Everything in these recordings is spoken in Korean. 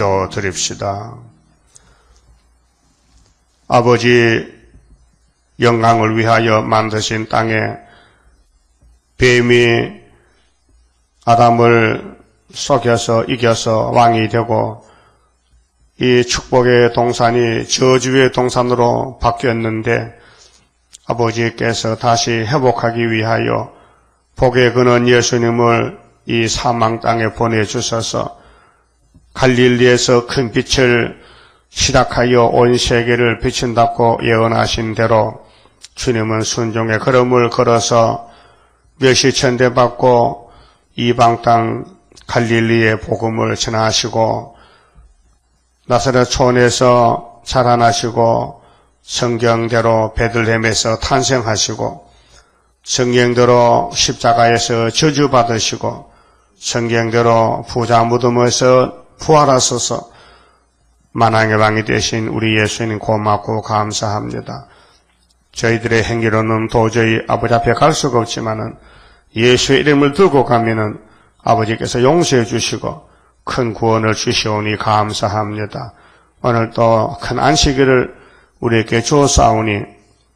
기도드립시다. 아버지, 영광을 위하여 만드신 땅에 뱀이 아담을 속여서 이겨서 왕이 되고 이 축복의 동산이 저주의 동산으로 바뀌었는데 아버지께서 다시 회복하기 위하여 복의 근원 예수님을 이 사망 땅에 보내주셔서 갈릴리에서 큰 빛을 시작하여 온 세계를 비춘다고 예언하신 대로 주님은 순종의 걸음을 걸어서 멸시천대 받고 이방 땅 갈릴리의 복음을 전하시고 나사렛 촌에서 자라나시고 성경대로 베들레헴에서 탄생하시고 성경대로 십자가에서 저주받으시고 성경대로 부자 무덤에서 부활하셔서 만왕의 왕이 되신 우리 예수님 고맙고 감사합니다. 저희들의 행위로는 도저히 아버지 앞에 갈 수가 없지만은 예수의 이름을 들고 가면은 아버지께서 용서해 주시고 큰 구원을 주시오니 감사합니다. 오늘도 큰 안식일을 우리에게 주었사오니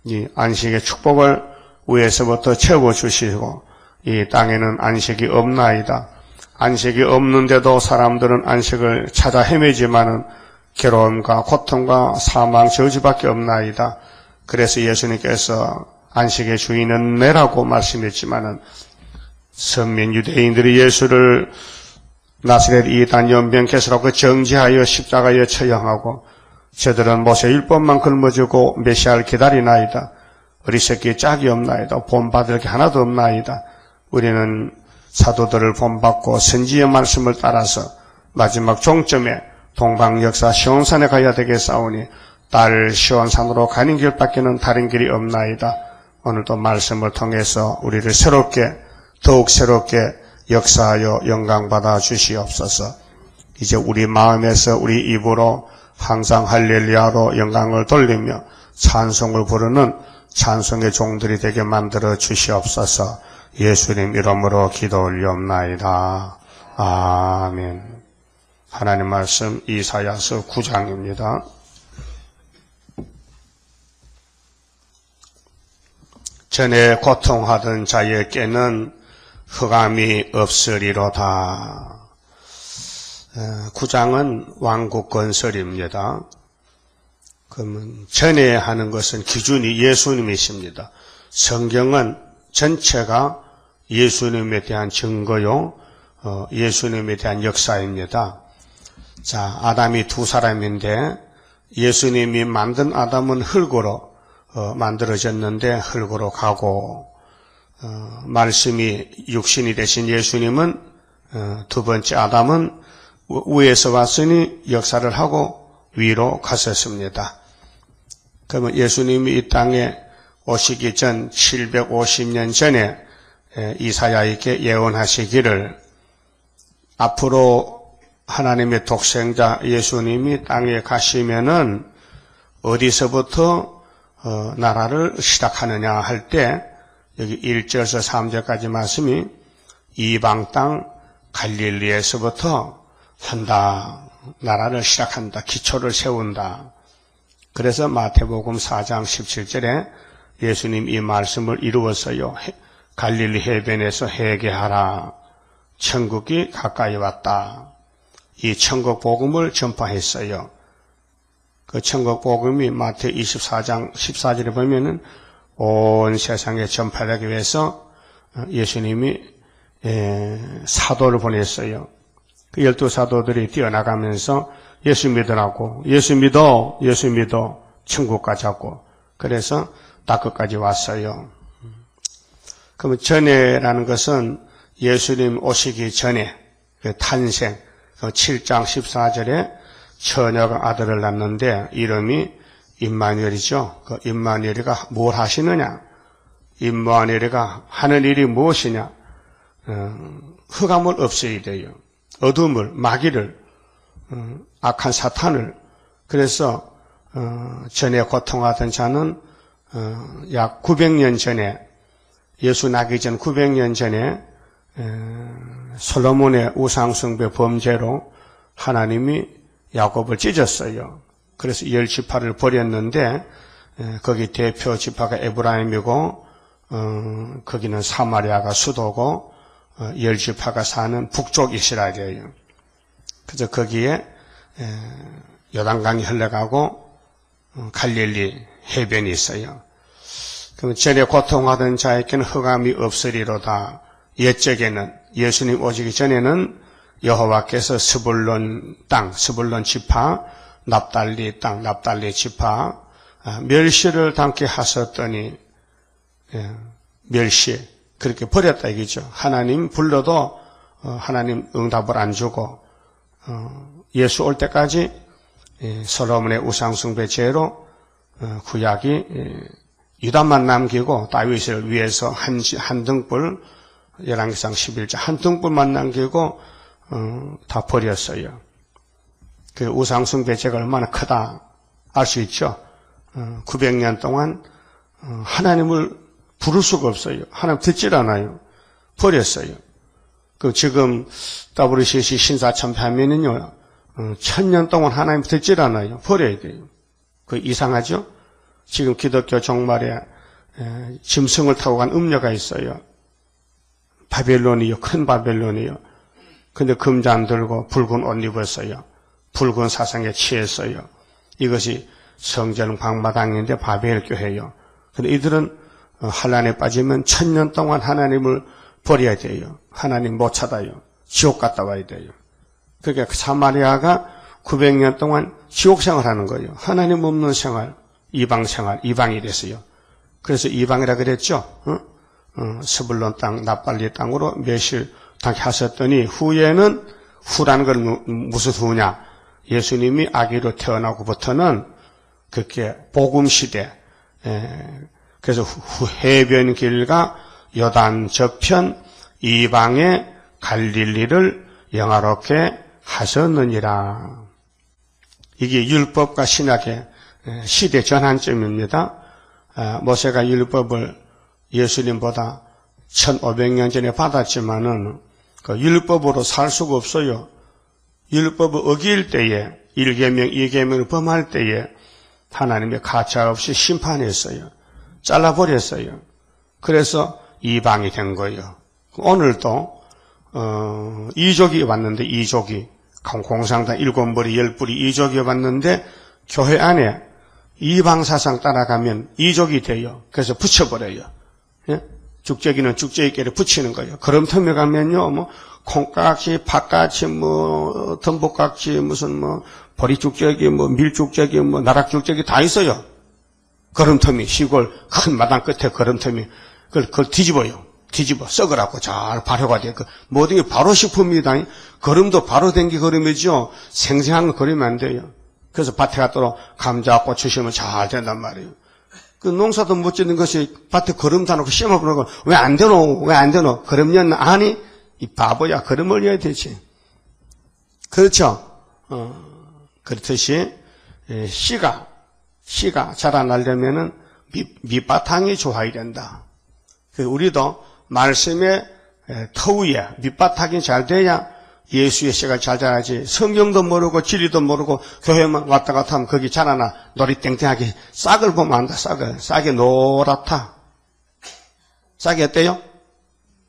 이 안식의 축복을 위에서부터 채워주시고 이 땅에는 안식이 없나이다. 안식이 없는데도 사람들은 안식을 찾아 헤매지만은 괴로움과 고통과 사망 저주밖에 없나이다. 그래서 예수님께서 안식의 주인은 내라고 말씀했지만은 선민 유대인들이 예수를 나사렛 이단 연병께서라고 정죄하여 십자가에 처형하고 저들은 모세 율법만 걸머쥐고 메시아를 기다리나이다. 어리석기 짝이 없나이다. 본받을 게 하나도 없나이다. 우리는 사도들을 본받고 선지의 말씀을 따라서 마지막 종점에 동방역사 시온산에 가야 되겠사오니 딸 시온산으로 가는 길밖에는 다른 길이 없나이다. 오늘도 말씀을 통해서 우리를 더욱 새롭게 역사하여 영광받아 주시옵소서. 이제 우리 마음에서 우리 입으로 항상 할렐루야로 영광을 돌리며 찬송을 부르는 찬송의 종들이 되게 만들어 주시옵소서. 예수님 이름으로 기도 올리옵나이다. 아멘. 하나님 말씀 이사야서 9장입니다. 전에 고통하던 자에게는 흑암이 없으리로다. 9장은 왕국 건설입니다. 그러면 전에 하는 것은 기준이 예수님이십니다. 성경은 전체가 예수님에 대한 증거요, 예수님에 대한 역사입니다. 자, 아담이 두 사람인데 예수님이 만든 아담은 흙으로 만들어졌는데 흙으로 가고 말씀이 육신이 되신 예수님은 두 번째 아담은 위에서 왔으니 역사를 하고 위로 갔었습니다. 그러면 예수님이 이 땅에 오시기 전 750년 전에 이사야에게 예언하시기를 앞으로 하나님의 독생자 예수님이 땅에 가시면은 어디서부터 나라를 시작하느냐 할 때 여기 1절에서 3절까지 말씀이 이방 땅 갈릴리에서부터 한다. 나라를 시작한다. 기초를 세운다. 그래서 마태복음 4장 17절에 예수님 이 말씀을 이루었어요. 갈릴리 해변에서 회개하라. 천국이 가까이 왔다. 이 천국 복음을 전파했어요. 그 천국 복음이 마태 24장 14절에 보면은 온 세상에 전파되기 위해서 예수님이 사도를 보냈어요. 그 12사도들이 뛰어나가면서 예수 믿으라고, 예수 믿어 천국 가자고. 그래서 다 끝까지 왔어요. 그러면 전에라는 것은 예수님 오시기 전에 그 탄생, 그 7장 14절에 처녀가 아들을 낳는데 이름이 임마누엘이죠. 그 임마누엘이가 뭘 하시느냐? 임마누엘이가 하는 일이 무엇이냐? 흑암을 없애야 돼요. 어둠을, 마귀를, 악한 사탄을. 그래서 전에 고통하던 자는 약 900년 전에, 예수 나기 전 900년 전에 솔로몬의 우상숭배 범죄로 하나님이 야곱을 찢었어요. 그래서 10지파를 버렸는데 거기 대표 지파가 에브라임이고 거기는 사마리아가 수도고 10지파가 사는 북쪽 이스라엘이에요. 그래서 거기에 요단강이 흘러가고 갈릴리 해변이 있어요. 그럼 전에 고통하던 자에게는 흑암이 없으리로다. 옛적에는 예수님 오시기 전에는 여호와께서 스불론 땅, 스불론 지파, 납달리 땅, 납달리 지파 멸시를 당케 하셨더니 멸시 그렇게 버렸다 이거죠. 하나님 불러도 하나님 응답을 안 주고 예수 올 때까지 솔로몬의 우상숭배 죄로 구약이 유다만 남기고 다윗을 위해서 한 등불 열왕기상 11장 한 등불만 남기고 다 버렸어요. 그 우상숭배 죄가 얼마나 크다 알 수 있죠. 900년 동안 하나님을 부를 수가 없어요. 하나님 듣질 않아요. 버렸어요. 그 지금 WCC 신사참배하면은요 1000년 동안 하나님 듣질 않아요. 버려야 돼요. 그 이상하죠? 지금 기독교 종말에 짐승을 타고 간 음녀가 있어요. 바벨론이요. 큰 바벨론이요. 근데 금자 안 들고 붉은 옷 입었어요. 붉은 사상에 취했어요. 이것이 성전 광마당인데 바벨 교회예요. 근데 이들은 환란에 빠지면 1000년 동안 하나님을 버려야 돼요. 하나님 못 찾아요. 지옥 갔다 와야 돼요. 그러니까 사마리아가 900년 동안 지옥 생활하는 거예요. 하나님 없는 생활, 이방 생활, 이방이 됐어요. 그래서 이방이라 그랬죠. 스불론 땅, 납달리 땅으로 멸실 당케 하셨더니 후에는 후라는 건 무슨 후냐? 예수님이 아기로 태어나고부터는 그렇게 복음 시대, 그래서 해변길과 요단 저편 이방의 갈릴리를 영화롭게 하셨느니라. 이게 율법과 신약의 시대 전환점입니다. 모세가 율법을 예수님보다 1500년 전에 받았지만은 그 율법으로 살 수가 없어요. 율법을 어길 때에 1계명, 2계명을 범할 때에 하나님의 가차없이 심판했어요. 잘라버렸어요. 그래서 이방이 된 거예요. 오늘도 이족이 왔는데 이족이 공상당 7머리 10뿔이 이족이 왔는데 교회 안에 이방 사상 따라가면 이족이 돼요. 그래서 붙여버려요. 예? 죽재기는 죽재기끼리 붙이는 거예요. 거름터에 가면요, 뭐 콩깍지, 팥깍지, 뭐 덤보깍지, 무슨 뭐 보리죽재기, 뭐 밀죽재기, 뭐 나락죽재기 다 있어요. 거름터미 시골 큰 마당 끝에 거름터미 그걸 뒤집어요. 뒤집어 썩으라고 잘 발효가 돼. 그 모든 게 바로 식품이다. 거름도 바로 된 게 거름이죠. 생생한 거 거름이 안 돼요. 그래서 밭에 갔도록 감자, 고추 심으면 잘 된단 말이에요. 그 농사도 못 짓는 것이 밭에 거름 다 놓고 심어보는 왜 안 되노? 왜 안 되노? 거름이었나? 아니, 이 바보야. 거름을 넣어야 되지. 그렇죠? 그렇듯이 씨가 자라나려면은 밑바탕이 좋아야 된다. 우리도 말씀의 터위에 밑바탕이 잘 돼야 예수의 씨가 잘 자라지. 성경도 모르고 진리도 모르고 교회만 왔다 갔다 하면 거기 자라나 놀이땡땡하게 싹을 보면 안다. 싹이 노랗다. 싹이 어때요?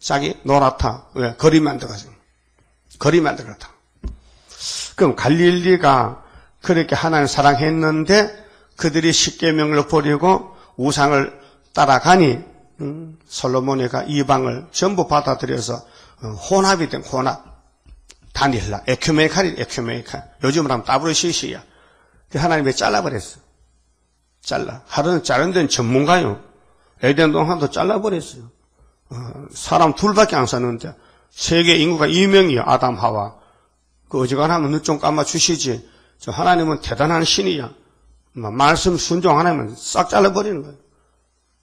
싹이 노랗다. 왜? 거리 만들어가지고. 거리 만들었다. 그럼 갈릴리가 그렇게 하나님을 사랑했는데 그들이 십계명을 버리고 우상을 따라가니 솔로몬이가 이방을 전부 받아들여서 혼합이 된 혼합. 단일라. 에큐메니칼이 에큐메니칼. 요즘으로 하면 WCC야. 하나님이 잘라버렸어. 하루는 자른 데는 전문가요. 에덴 동산도 잘라버렸어요. 사람 둘밖에 안 사는데 세계 인구가 2명이요. 아담, 하와. 그 어지간하면 눈 좀 감아주시지. 저 하나님은 대단한 신이야. 말씀 순종하면 싹 잘라버리는 거예요.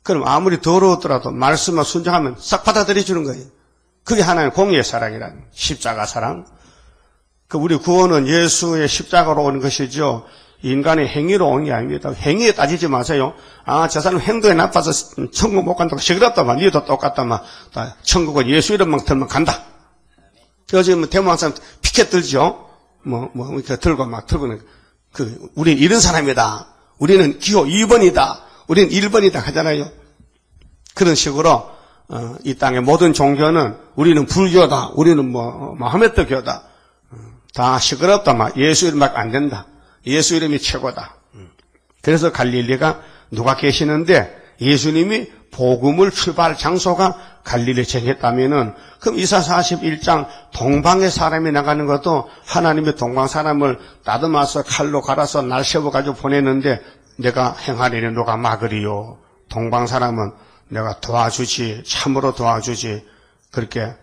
그럼 아무리 더러웠더라도 말씀만 순종하면 싹 받아들여 주는 거예요. 그게 하나님 공의의 사랑이라는 십자가 사랑. 그 우리 구원은 예수의 십자가로 오는 것이죠. 인간의 행위로 온 게 아닙니다. 행위에 따지지 마세요. 저 사람 행동이 나빠서 천국 못 간다고 시끄럽다만 니도 똑같다만 천국은 예수 이름만 들면 간다. 그래서 지금 대모한 사람 피켓 들죠. 이렇게 들고 막 들고는, 우린 이런 사람이다. 우리는 기호 2번이다. 우리는 1번이다 하잖아요. 그런 식으로, 이 땅의 모든 종교는 우리는 불교다. 우리는 모하메드교다. 다 시끄럽다. 막 예수 이름밖에 안 된다. 예수 이름이 최고다. 그래서 갈릴리가 누가 계시는데 예수님이 복음을 출발 장소가 갈릴리 정했다면은 그럼 이사 41장 동방의 사람이 나가는 것도 하나님의 동방 사람을 다듬어서 칼로 갈아서 날 세워가지고 보내는데 내가 행하리니 누가 막으리요. 동방 사람은 내가 도와주지, 참으로 도와주지. 그렇게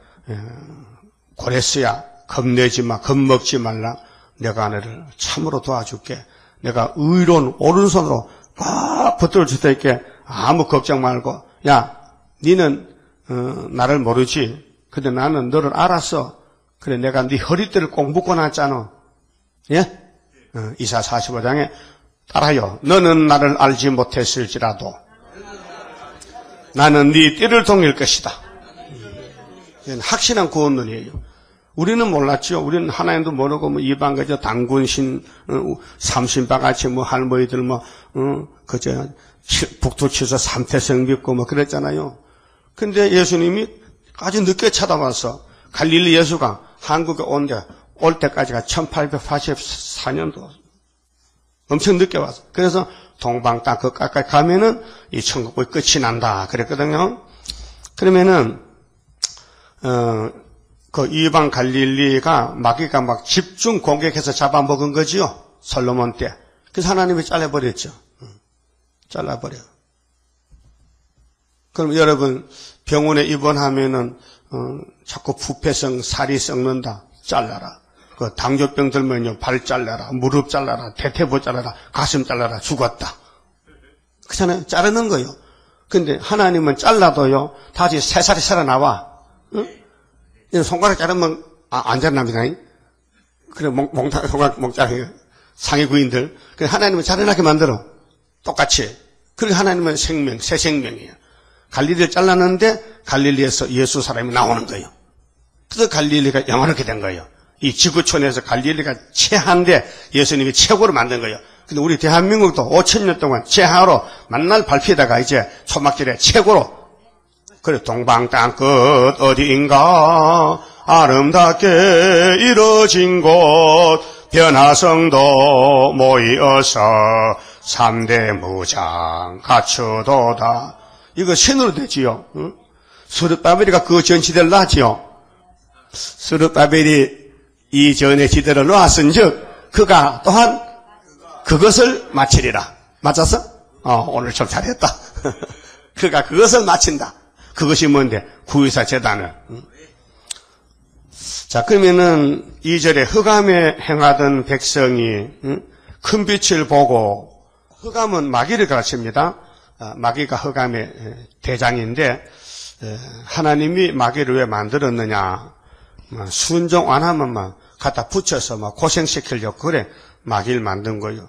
고레스야 겁내지 마, 겁먹지 말라. 내가 너를 참으로 도와줄게. 내가 의로운 오른손으로 꽉 붙들어 줄 테니까 아무 걱정 말고. 야, 니는 나를 모르지. 근데 나는 너를 알았어. 그래, 내가 네 허리띠를 꼭 묶어놨잖아. 예? 이사 45장에 따라요. 너는 나를 알지 못했을지라도 나는 네 띠를 동일 것이다. 확실한 구원론이에요. 우리는 몰랐죠. 우리는 하나님도 모르고 이방 그저 당군신 삼신바같이 할머니들 그저 북두치서 삼태성 믿고 그랬잖아요. 근데 예수님이 아주 늦게 찾아와서 갈릴리 예수가 한국에 올 때까지가 1884년도 엄청 늦게 와서 그래서 동방 땅 그 가까이 가면은 이 천국의 끝이 난다 그랬거든요. 그러면은 그 이방 갈릴리가 마귀가 막 집중 공격해서 잡아먹은 거지요. 솔로몬 때. 그래서 하나님이 잘라버렸죠. 잘라버려. 그럼 여러분 병원에 입원하면은 자꾸 부패성 살이 썩는다. 잘라라. 그 당뇨병 들면요 발 잘라라, 무릎 잘라라, 대퇴부 잘라라, 가슴 잘라라. 죽었다. 그렇잖아요. 자르는 거요. 근데 하나님은 잘라도요 다시 새살이 살아나와. 응? 손가락 자르면 안 자랍니다. 그래 손가락 자르요. 상위 구인들. 그래 하나님은 자라나게 만들어. 똑같이. 그리고 하나님은 생명, 새 생명이에요. 갈릴리를 잘랐는데 갈릴리에서 예수 사람이 나오는 거예요. 그래서 갈릴리가 영원하게 된 거예요. 이 지구촌에서 갈릴리가 최하인데 예수님이 최고로 만든 거예요. 근데 우리 대한민국도 5,000년 동안 최하로 만날 발피에다가 이제 초막절에 최고로 그래 동방 땅끝 어디인가 아름답게 이루어진 곳 변화성도 모이어서 3대 무장 갖추도다. 이거 신으로 되지요. 응? 스룹바벨이가 그 전 시대를 놨지요. 스룹바벨이 이전의 시대를 놓았은즉 그가 또한 그것을 마치리라. 맞았어? 오늘 좀 잘했다. 그가 그것을 마친다. 그것이 뭔데? 구유사 제단을. 자, 그러면은 2절에 흑암에 행하던 백성이 큰 빛을 보고, 흑암은 마귀를 가르칩니다. 마귀가 흑암의 대장인데 하나님이 마귀를 왜 만들었느냐? 순종 안 하면 갖다 붙여서 고생시키려고 그래 마귀를 만든 거예요.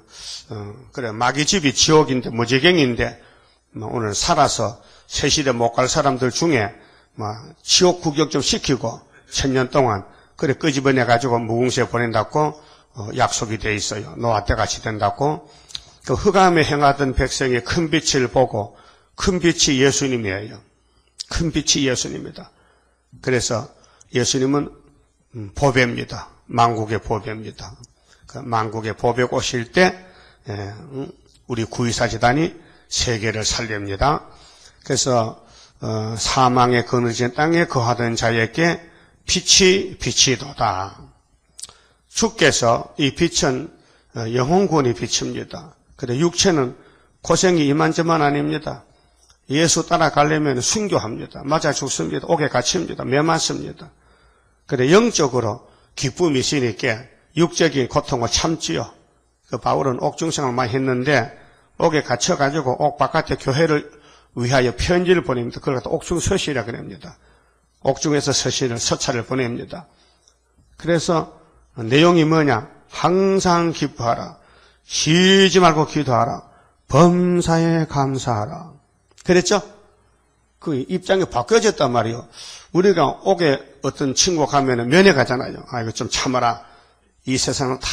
그래 마귀 집이 지옥인데 무지경인데 오늘 살아서 새시대 못 갈 사람들 중에 지옥 구경 좀 시키고 1000년 동안 그래 끄집어내 가지고 무궁시에 보낸다고 약속이 돼 있어요. 노아 때 같이 된다고. 그 흑암에 행하던 백성이 큰 빛을 보고 큰 빛이 예수님이에요. 큰 빛이 예수님입니다. 그래서 예수님은 보배입니다. 만국의 보배입니다. 그 만국의 보배 오실 때 우리 구유사재단이 세계를 살립니다. 그래서 사망에 거느진 땅에 거하던 자에게 빛이도다. 주께서 이 빛은 영혼구원의 빛입니다. 근데 육체는 고생이 이만저만 아닙니다. 예수 따라가려면 순교합니다. 맞아 죽습니다. 옥에 갇힙니다. 매 맞습니다. 그래 영적으로 기쁨이 있으니까 육적인 고통을 참지요. 그 바울은 옥중생을 많이 했는데 옥에 갇혀가지고 옥 바깥에 교회를 위하여 편지를 보냅니다. 그걸 갖다 옥중 서시라 그럽니다. 옥중에서 서시를 서찰을 보냅니다. 그래서 내용이 뭐냐? 항상 기뻐하라. 쉬지 말고 기도하라. 범사에 감사하라. 그랬죠? 그 입장이 바뀌어졌단 말이에요. 우리가 옥에 어떤 친구 가면은 면회 가잖아요. 이거 좀 참아라. 이 세상은 다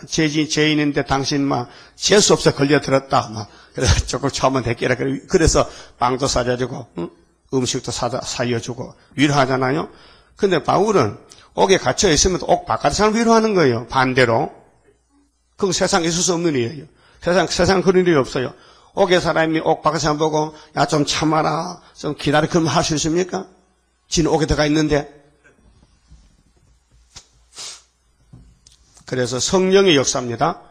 죄인인데 당신 재수 없어 걸려들었다. 그래서 조금 처음은 됐기라. 그래서 빵도 사줘주고, 음식도 사여주고, 위로하잖아요. 근데 바울은 옥에 갇혀 있으면 옥 바깥 사람 위로하는 거예요. 반대로. 그건 세상에 있을 수 없는 일이에요. 세상 그런 일이 없어요. 옥에 사람이 옥 바깥 사람 보고, 야, 좀 참아라. 좀 기다려. 그러면 할 수 있습니까? 지는 옥에 들어가 있는데. 그래서 성령의 역사입니다.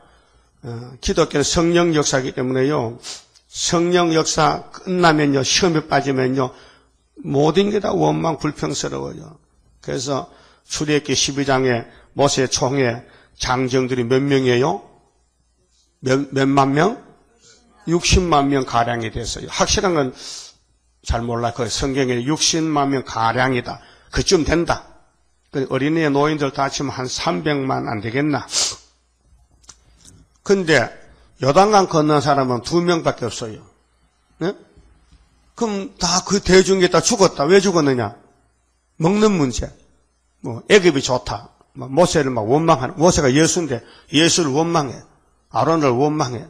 기독교는 성령 역사이기 때문에요. 성령 역사 끝나면요. 시험에 빠지면요. 모든 게 다 원망 불평스러워요. 그래서 출애굽기 12장에 모세 총회 장정들이 몇 명이에요? 몇만 명? 60만 명 가량이 됐어요. 확실한 건 잘 몰라. 그 성경에 60만 명 가량이다. 그쯤 된다. 어린이 노인들 다 합치면 한 300만 안 되겠나? 근데 요단강 건넌 사람은 2명밖에 없어요. 네? 그럼 다 그 대중에 다 죽었다. 왜 죽었느냐? 먹는 문제. 애굽이 좋다. 모세를 원망하는. 모세가 예수인데 예수를 원망해. 아론을 원망해.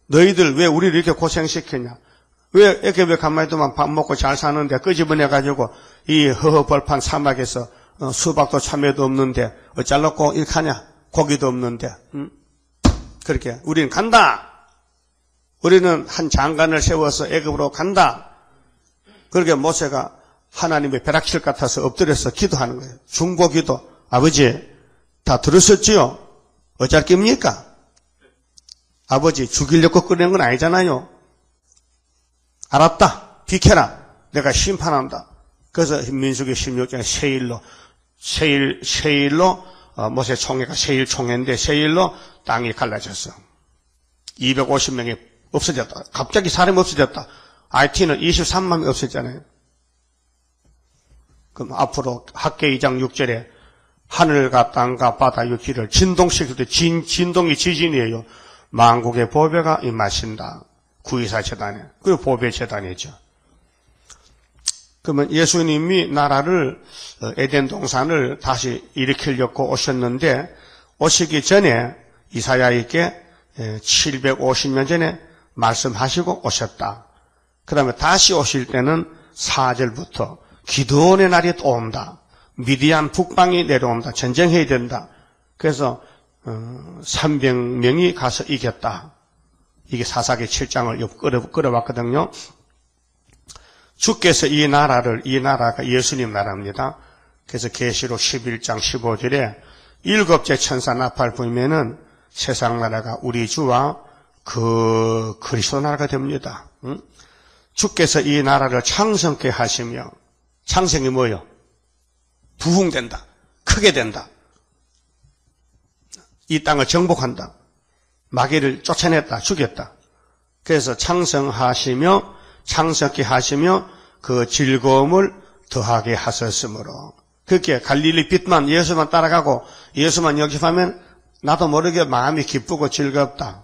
너희들 왜 우리를 이렇게 고생시켰냐? 왜 애굽에 가만히 있더만 밥 먹고 잘 사는데 끄집어내가지고 이 허허벌판 사막에서 수박도 참외도 없는데 어쩌려고 이렇게 하냐? 고기도 없는데. 그렇게 우리는 간다. 우리는 한 장관을 세워서 애굽으로 간다. 그렇게 모세가 하나님의 벼락칠 같아서 엎드려서 기도하는 거예요. 중보기도. 아버지 다 들으셨지요? 어쩔 깁니까? 아버지 죽이려고 꺼낸 건 아니잖아요. 알았다. 비켜라. 내가 심판한다. 그래서 민수기 16장에 세일로 모세 총회가 세일 총회인데 세일로 땅이 갈라졌어. 250명이 없어졌다. 갑자기 사람이 없어졌다. IT는 23만이 없어졌잖아요. 그럼 앞으로 학계 2장 6절에 하늘과 땅과 바다 육지를 진동시킬 때 진동이 지진이에요. 만국의 보배가 임하신다. 구이사 재단에. 그리고 보배 재단이죠. 그러면 예수님이 나라를 에덴 동산을 다시 일으키려고 오셨는데 오시기 전에 이사야에게 750년 전에 말씀하시고 오셨다. 그 다음에 다시 오실 때는 4절부터 기드온의 날이 또 온다. 미디안 북방이 내려온다. 전쟁해야 된다. 그래서 300명이 가서 이겼다. 이게 사사기 7장을 끌어왔거든요. 주께서 이 나라가 예수님 나라입니다. 그래서 계시록 11장 15절에 7째 천사 나팔 불면은 세상 나라가 우리 주와 그 그리스도 나라가 됩니다. 주께서 이 나라를 창성케 하시며, 창성이 뭐예요? 부흥된다. 크게 된다. 이 땅을 정복한다. 마귀를 쫓아냈다. 죽였다. 그래서 창성케 하시며 그 즐거움을 더하게 하셨으므로. 그렇게 갈릴리 빛만 예수만 따라가고 예수만 영접하면 나도 모르게 마음이 기쁘고 즐겁다.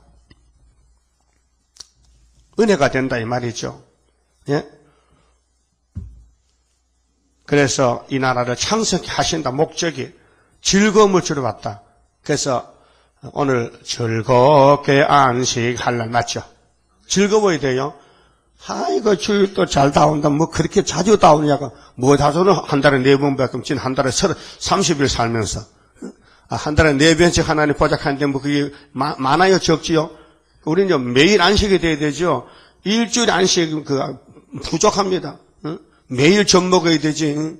은혜가 된다 이 말이죠. 예? 그래서 이 나라를 창성케 하신다. 목적이 즐거움을 주러 왔다. 그래서 오늘 즐겁게 안식할 날 맞죠? 즐거워야 돼요. 아이고 주일도 잘 다온다. 뭐 그렇게 자주 다오냐고. 뭐 자주는 한 달에 4번밖에 없지. 한 달에 30일 살면서 한 달에 4번씩 하나님 보작하는데 뭐 그게 많아요 적지요? 우리는 매일 안식이 돼야 되죠. 일주일 안식 부족합니다. 매일 젖 먹어야 되지.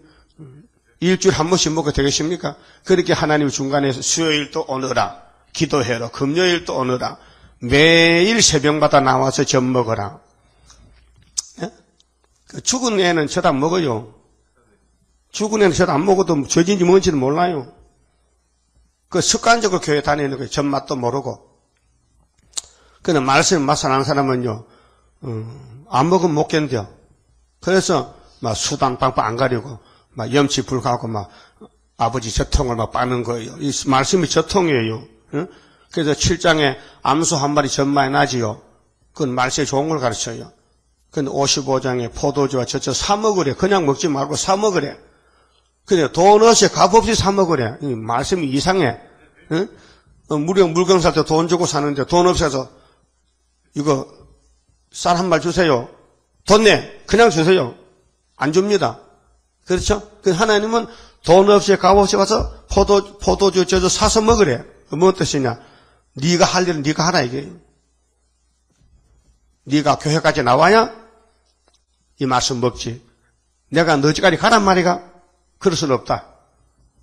일주일에 한 번씩 먹어도 되겠습니까? 그렇게 하나님 중간에서 수요일도 오너라. 기도해라. 금요일도 오너라. 매일 새벽마다 나와서 젖 먹어라. 예? 죽은 애는 젖 안 먹어요. 죽은 애는 젖 안 먹어도 젖인지 뭔지는 몰라요. 그 습관적으로 교회 다니는 거예요. 젖맛도 모르고. 근데 말씀 맛을 아는 사람은요, 안 먹으면 못 견뎌. 그래서 막 수당 빵빵 안 가리고 막 염치 불가하고 막 아버지 젖통을 막 빠는 거예요. 이 말씀이 젖통이에요. 응? 그래서 7장에 암소 한 마리 젖 많이 나지요. 그건 말씀에 좋은 걸 가르쳐요. 근데 55장에 포도주와 젖 사 먹으래. 그냥 먹지 말고 사 먹으래. 근데 돈 없이 값없이 사 먹으래. 이 말씀이 이상해. 응? 무령 물건 살 때 돈 주고 사는데 돈 없어서 이거 쌀 한 말 주세요. 돈 내. 그냥 주세요. 안 줍니다. 그렇죠? 그 하나님은 돈 없이 값없이 와서 포도주 쪄서 사서 먹으래. 뭔 뜻이냐? 네가 할 일은 네가 하라 이게. 네가 교회까지 나와야 이 말씀 먹지. 내가 너 집까지 가란 말이가? 그럴 수는 없다.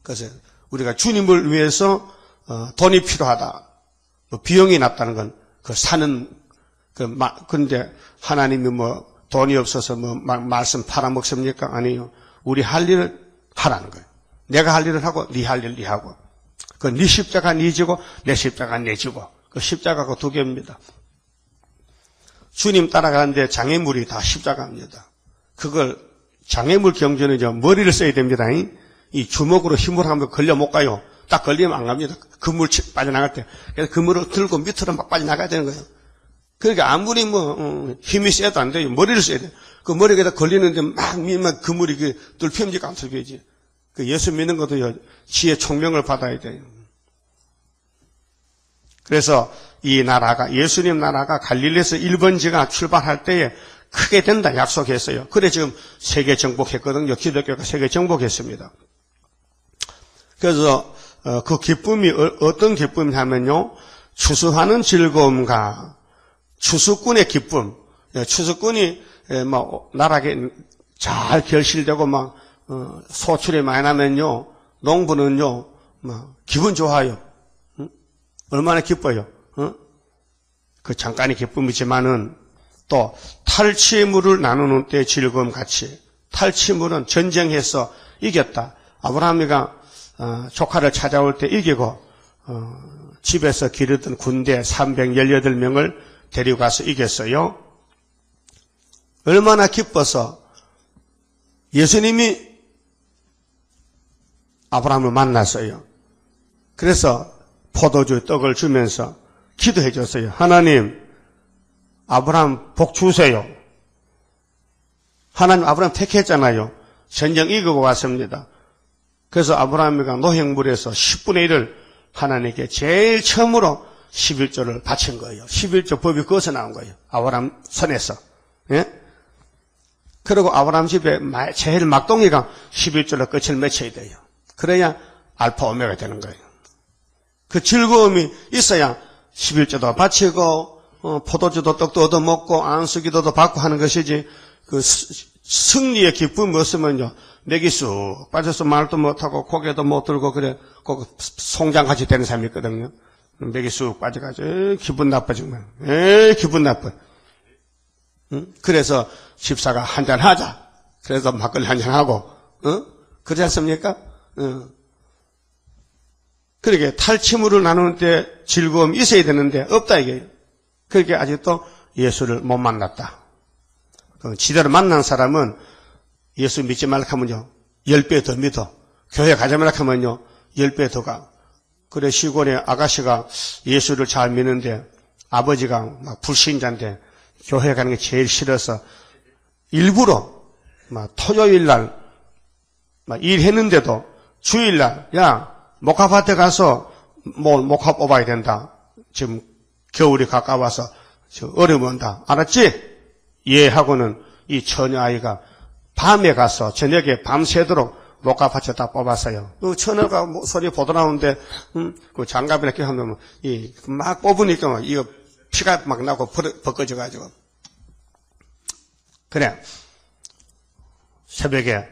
그래서 우리가 주님을 위해서 돈이 필요하다. 비용이 났다는 건 그 사는 그런데 하나님이 뭐 돈이 없어서 뭐 말씀 팔아먹습니까? 아니요. 우리 할 일을 하라는 거예요. 내가 할 일을 하고 네 할 일 네 하고. 그 네 십자가 네 지고 내 십자가 내 지고. 그 십자가가 두 개입니다. 주님 따라가는데 장애물이 다 십자가입니다. 그걸 장애물 경전은 머리를 써야 됩니다. 이 주먹으로 힘을 하면 걸려 못 가요. 딱 걸리면 안 갑니다. 그물 빠져나갈 때. 그래서 그물을 들고 밑으로 막 빠져나가야 되는 거예요. 그러니까 아무리 힘이 세도 안 돼요. 머리를 써야 돼요. 그 머리에다 걸리는데 막 그물이 뚫힙니까? 안 뚫리지. 그 예수 믿는 것도요, 지혜 총명을 받아야 돼요. 그래서 이 나라가, 예수님 나라가 갈릴리에서 1번지가 출발할 때에 크게 된다 약속했어요. 그래 지금 세계 정복했거든요. 기독교가 세계 정복했습니다. 그래서 그 기쁨이 어떤 기쁨이냐면요. 추수하는 즐거움과 추수꾼의 기쁨. 추수꾼이 막 나라에 잘 결실되고 막 소출이 많이 나면요. 농부는요. 막 기분 좋아요. 얼마나 기뻐요. 그 잠깐의 기쁨이지만은 또 탈취물을 나누는 때 즐거움 같이. 탈취물은 전쟁해서 이겼다. 아브라함이가 조카를 찾아올 때 이기고 집에서 기르던 군대 318명을 데리고 가서 이겼어요. 얼마나 기뻐서 예수님이 아브라함을 만났어요. 그래서 포도주 떡을 주면서 기도해 줬어요. 하나님, 아브라함 복 주세요. 하나님 아브라함 택했잖아요. 전쟁 이기고 왔습니다. 그래서 아브라함이가 노획물에서 10분의 1을 하나님께 제일 처음으로 11조를 바친 거예요. 11조 법이 거기서 나온 거예요. 아브라함 선에서. 예? 그리고 아브라함 집에 제일 막둥이가 11조로 끝을 맺혀야 돼요. 그래야 알파 오메가 되는 거예요. 그 즐거움이 있어야 11조도 바치고 포도주도 떡도 얻어먹고 안수기도도 받고 하는 것이지 그 승리의 기쁨이 없으면요. 맥이 쑥 빠져서 말도 못하고 고개도 못 들고 그래 송장같이 되는 사람이 있거든요. 맥이 쑥 빠져가지고 기분 나빠지면 기분 나빠. 그래서 집사가 한잔 하자. 그래서 막걸리 한잔 하고 그렇지 않습니까? 그렇게 탈취물을 나누는 때 즐거움이 있어야 되는데 없다 이게. 그렇게 아직도 예수를 못 만났다. 지대로 만난 사람은 예수 믿지 말라 하면요 10배 더 믿어. 교회 가자 말라 하면요 10배 더 가. 그래 시골에 아가씨가 예수를 잘 믿는데 아버지가 막 불신자인데 교회 가는 게 제일 싫어서 일부러 막 토요일 날 막 일했는데도 주일 날 야 목화밭에 가서 목화 뽑아야 된다. 지금 겨울이 가까워서 얼음 온다. 알았지? 예 하고는 이 처녀아이가 밤에 가서 저녁에 밤새도록 목화밭에 다 뽑았어요. 처녀가 소리 보더라오는데 그 장갑이나 이렇게 하면 막 뽑으니까 막 이거 피가 막 나고 벗겨져가지고 그래 새벽에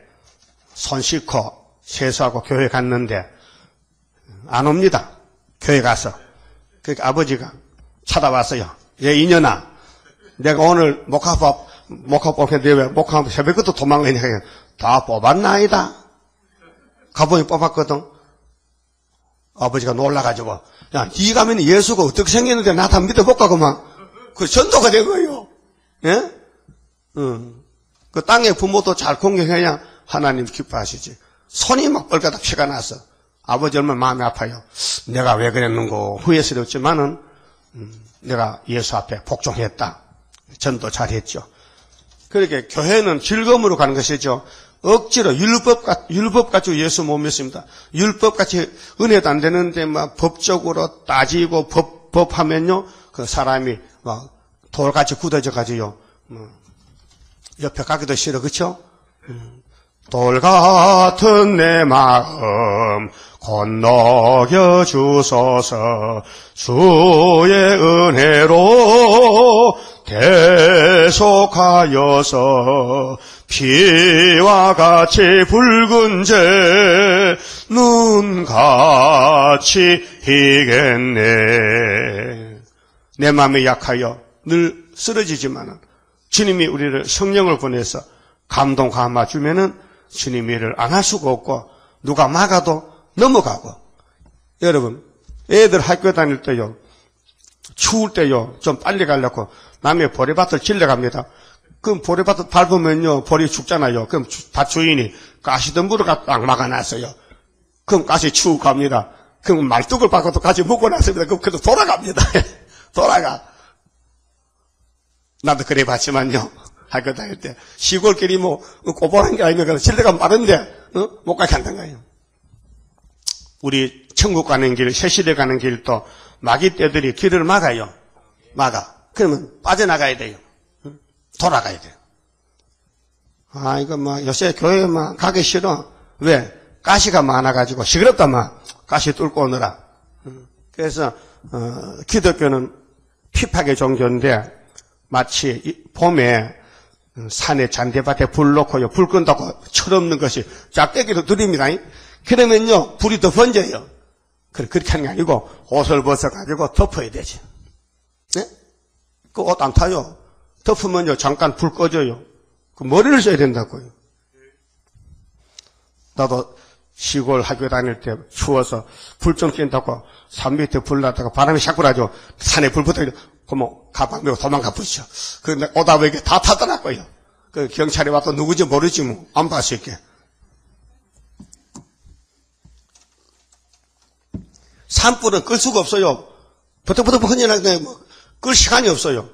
손 씻고 세수하고 교회 갔는데 안 옵니다. 교회 가서. 그러니까 아버지가 찾아왔어요. 얘 이년아, 내가 오늘 목화 뽑혔는데 왜 목화 새벽부터 도망가냐. 다 뽑았나이다. 가보니 뽑았거든. 아버지가 놀라가지고 야, 니 가면 예수가 어떻게 생겼는데 나 다 믿어볼까 그만. 그 전도가 된 거예요. 예? 그 땅의 부모도 잘 공경해야 하나님 기뻐하시지. 손이 막 뻘가닥 피가 나서 아버지 얼마나 마음이 아파요. 내가 왜 그랬는고 후회스럽지만은 내가 예수 앞에 복종했다. 전도 잘했죠. 그렇게 교회는 즐거움으로 가는 것이죠. 억지로 율법 가지고 예수 못 믿습니다. 율법 같이 은혜도 안 되는데 막 법적으로 따지고 법하면요 그 사람이 막 돌같이 굳어져 가지고요 옆에 가기도 싫어 그렇죠? 돌 같은 내 마음 건너겨 주소서 주의 은혜로 대속하여서 피와 같이 붉은 죄 눈같이 희겠네. 내 마음이 약하여 늘 쓰러지지만은 주님이 우리를 성령을 보내서 감동 감화 주면은 주님이 일을 안 할 수가 없고 누가 막아도 넘어가고. 여러분 애들 학교 다닐 때요 추울 때요 좀 빨리 가려고 남의 보리밭을 질러갑니다. 그럼 보리밭을 밟으면요 보리 죽잖아요. 그럼 밭 주인이 가시덤불을 딱 막아놨어요. 그럼 가시 추우 갑니다. 그럼 말뚝을 바꿔도 같이 묶어놨습니다. 그럼 그래도 돌아갑니다. 돌아가. 나도 그래 봤지만요. 학교 다닐 때 시골길이 뭐 꼬보란 게 아니면 질러가 마른데 못 가게 한단 거예요. 우리 천국 가는 길, 새시대 가는 길도 마귀떼들이 길을 막아요. 막아. 그러면 빠져나가야 돼요. 돌아가야 돼요. 아, 이거 뭐 요새 교회 막 가기 싫어. 왜? 가시가 많아가지고 시끄럽다 막 가시 뚫고 오느라. 그래서 기독교는 핍하게 종교인데 마치 봄에 산에 잔디밭에 불 놓고요 불 끈다고 철없는 것이 짝대기로 들입니다. 그러면요 불이 더 번져요. 그렇게 하는 게 아니고 옷을 벗어가지고 덮어야 되지. 네? 그 옷 안 타요. 덮으면요 잠깐 불 꺼져요. 그 머리를 써야 된다고요. 나도 시골 학교 다닐 때 추워서 불 좀 낀다고 산 밑에 불 나다가 바람이 샥 불어가지고 산에 불 붙어가지고 그러면 가방 메고 도망가 보시죠. 그런데 오다 보니까 다 타더라고요. 그 경찰이 와도 누구지 모르지 뭐 안 봤을 게. 산불은 끌 수가 없어요. 버덕버덕 헌연하게 뭐 끌 시간이 없어요.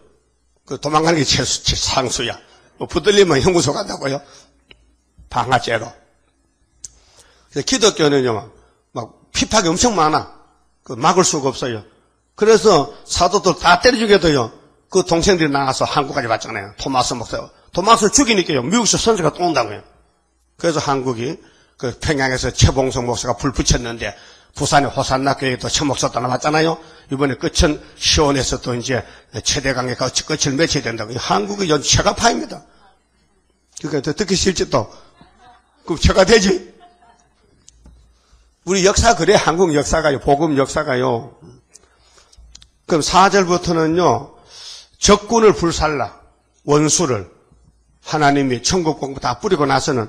그 도망가는 게 상수야. 뭐 붙들리면 형무소 간다고요. 방아죄로. 그래서 기독교는요 막 핍박이 엄청 많아. 그 막을 수가 없어요. 그래서 사도들 다 때려 죽여도요 그 동생들이 나가서 한국까지 왔잖아요. 토마스 목사. 토마스 죽이니까요 미국에서 선수가 또 온다고요. 그래서 한국이 그 평양에서 최봉성 목사가 불 붙였는데 부산의 호산나 교회도 최 목사도 나왔잖아요. 이번에 끝은 시원에서 또 이제 최대강에 끝을 맺혀야 된다고. 한국이 연 최가파입니다. 그러니까 듣기 싫지 또. 그럼 최가 되지. 우리 역사 그래. 한국 역사가요. 복음 역사가요. 그럼 4절부터는요. 적군을 불살라. 원수를. 하나님이 천국 공부 다 뿌리고 나서는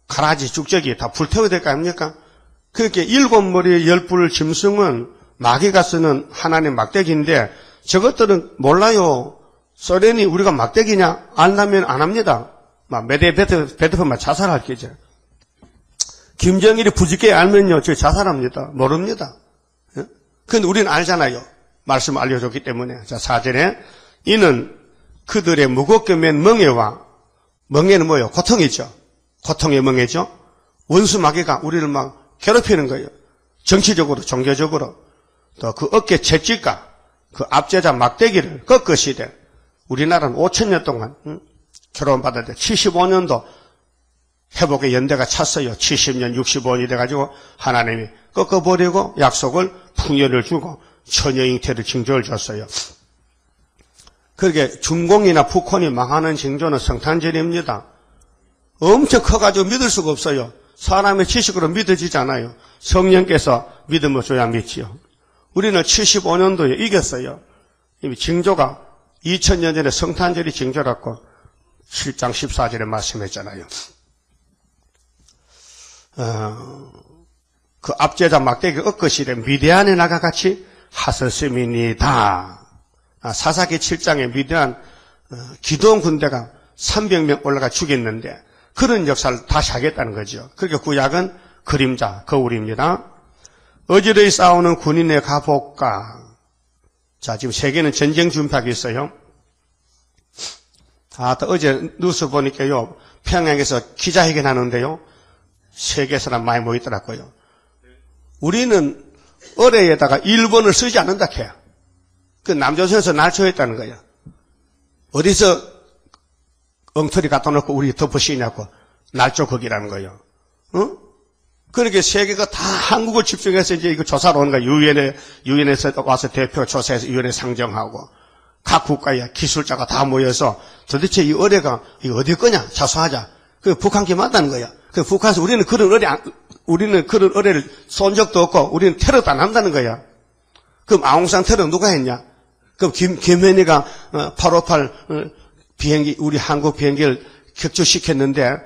가라지 죽적이 다 불태워야 될 거 아닙니까? 그렇게 7머리의 10뿔 짐승은 마귀가 쓰는 하나님 막대기인데 저것들은 몰라요. 소련이 우리가 막대기냐? 안다면 안 합니다. 막 메데베드프만 자살할 게죠. 김정일이 부지게 알면요. 저 자살합니다. 모릅니다. 그런데 우리는 알잖아요. 말씀 알려줬기 때문에. 자, 4절에 이는 그들의 무겁게 맨 멍에와 멍에는 뭐예요? 고통이죠. 고통의 멍에죠. 원수 마귀가 우리를 막 괴롭히는 거예요. 정치적으로 종교적으로. 또 그 어깨 채찍과 그 압제자 막대기를 꺾으시되 우리나라는 5,000년 동안 결혼받을 때 75년도 회복의 연대가 찼어요. 70년 65년이 돼가지고 하나님이 꺾어버리고 약속을 풍요를 주고 처녀잉태를 징조를 줬어요. 그렇게 중공이나 북한이 망하는 징조는 성탄절입니다. 엄청 커가지고 믿을 수가 없어요. 사람의 지식으로 믿어지지 않아요. 성령께서 믿음을 줘야 믿지요. 우리는 75년도에 이겼어요. 이미 징조가 2000년 전에 성탄절이 징조라고 7장 14절에 말씀했잖아요. 그 압제자 막대기 꺾으시되 미디안에 나가같이 하셨음이니이다. 사사기 7장에 미디안 기드온 군대가 300명 올라가 죽였는데 그런 역사를 다시 하겠다는 거죠. 그러니까 구약은 그림자, 거울입니다. 어지러이 싸우는 군인의 가복과 자 지금 세계는 전쟁 준비하고 있어요. 또 어제 뉴스 보니까요 평양에서 기자회견 하는데요. 세계 사람 많이 모이더라고요. 우리는 어뢰에다가 일본을 쓰지 않는다 해요. 그 남조선에서 날 초했다는 거예요. 어디서 엉터리 갖다 놓고 우리 덮어씌냐고 날조극이라는 거예요. 어? 그렇게 세계가 다 한국을 집중해서 이제 이거 조사로 오는 거예요. 유엔에서 와서 대표 조사해서 유엔에 상정하고 각 국가의 기술자가 다 모여서 도대체 이 어뢰가 이거 어디 거냐 자수하자. 그 북한께 맞다는 거야. 그 북한에서 우리는 그런 어뢰를 쏜 적도 없고 우리는 테러도 안 한다는 거야. 그럼 아웅산 테러 누가 했냐? 그럼 김현희가 858 비행기 우리 한국 비행기를 격추시켰는데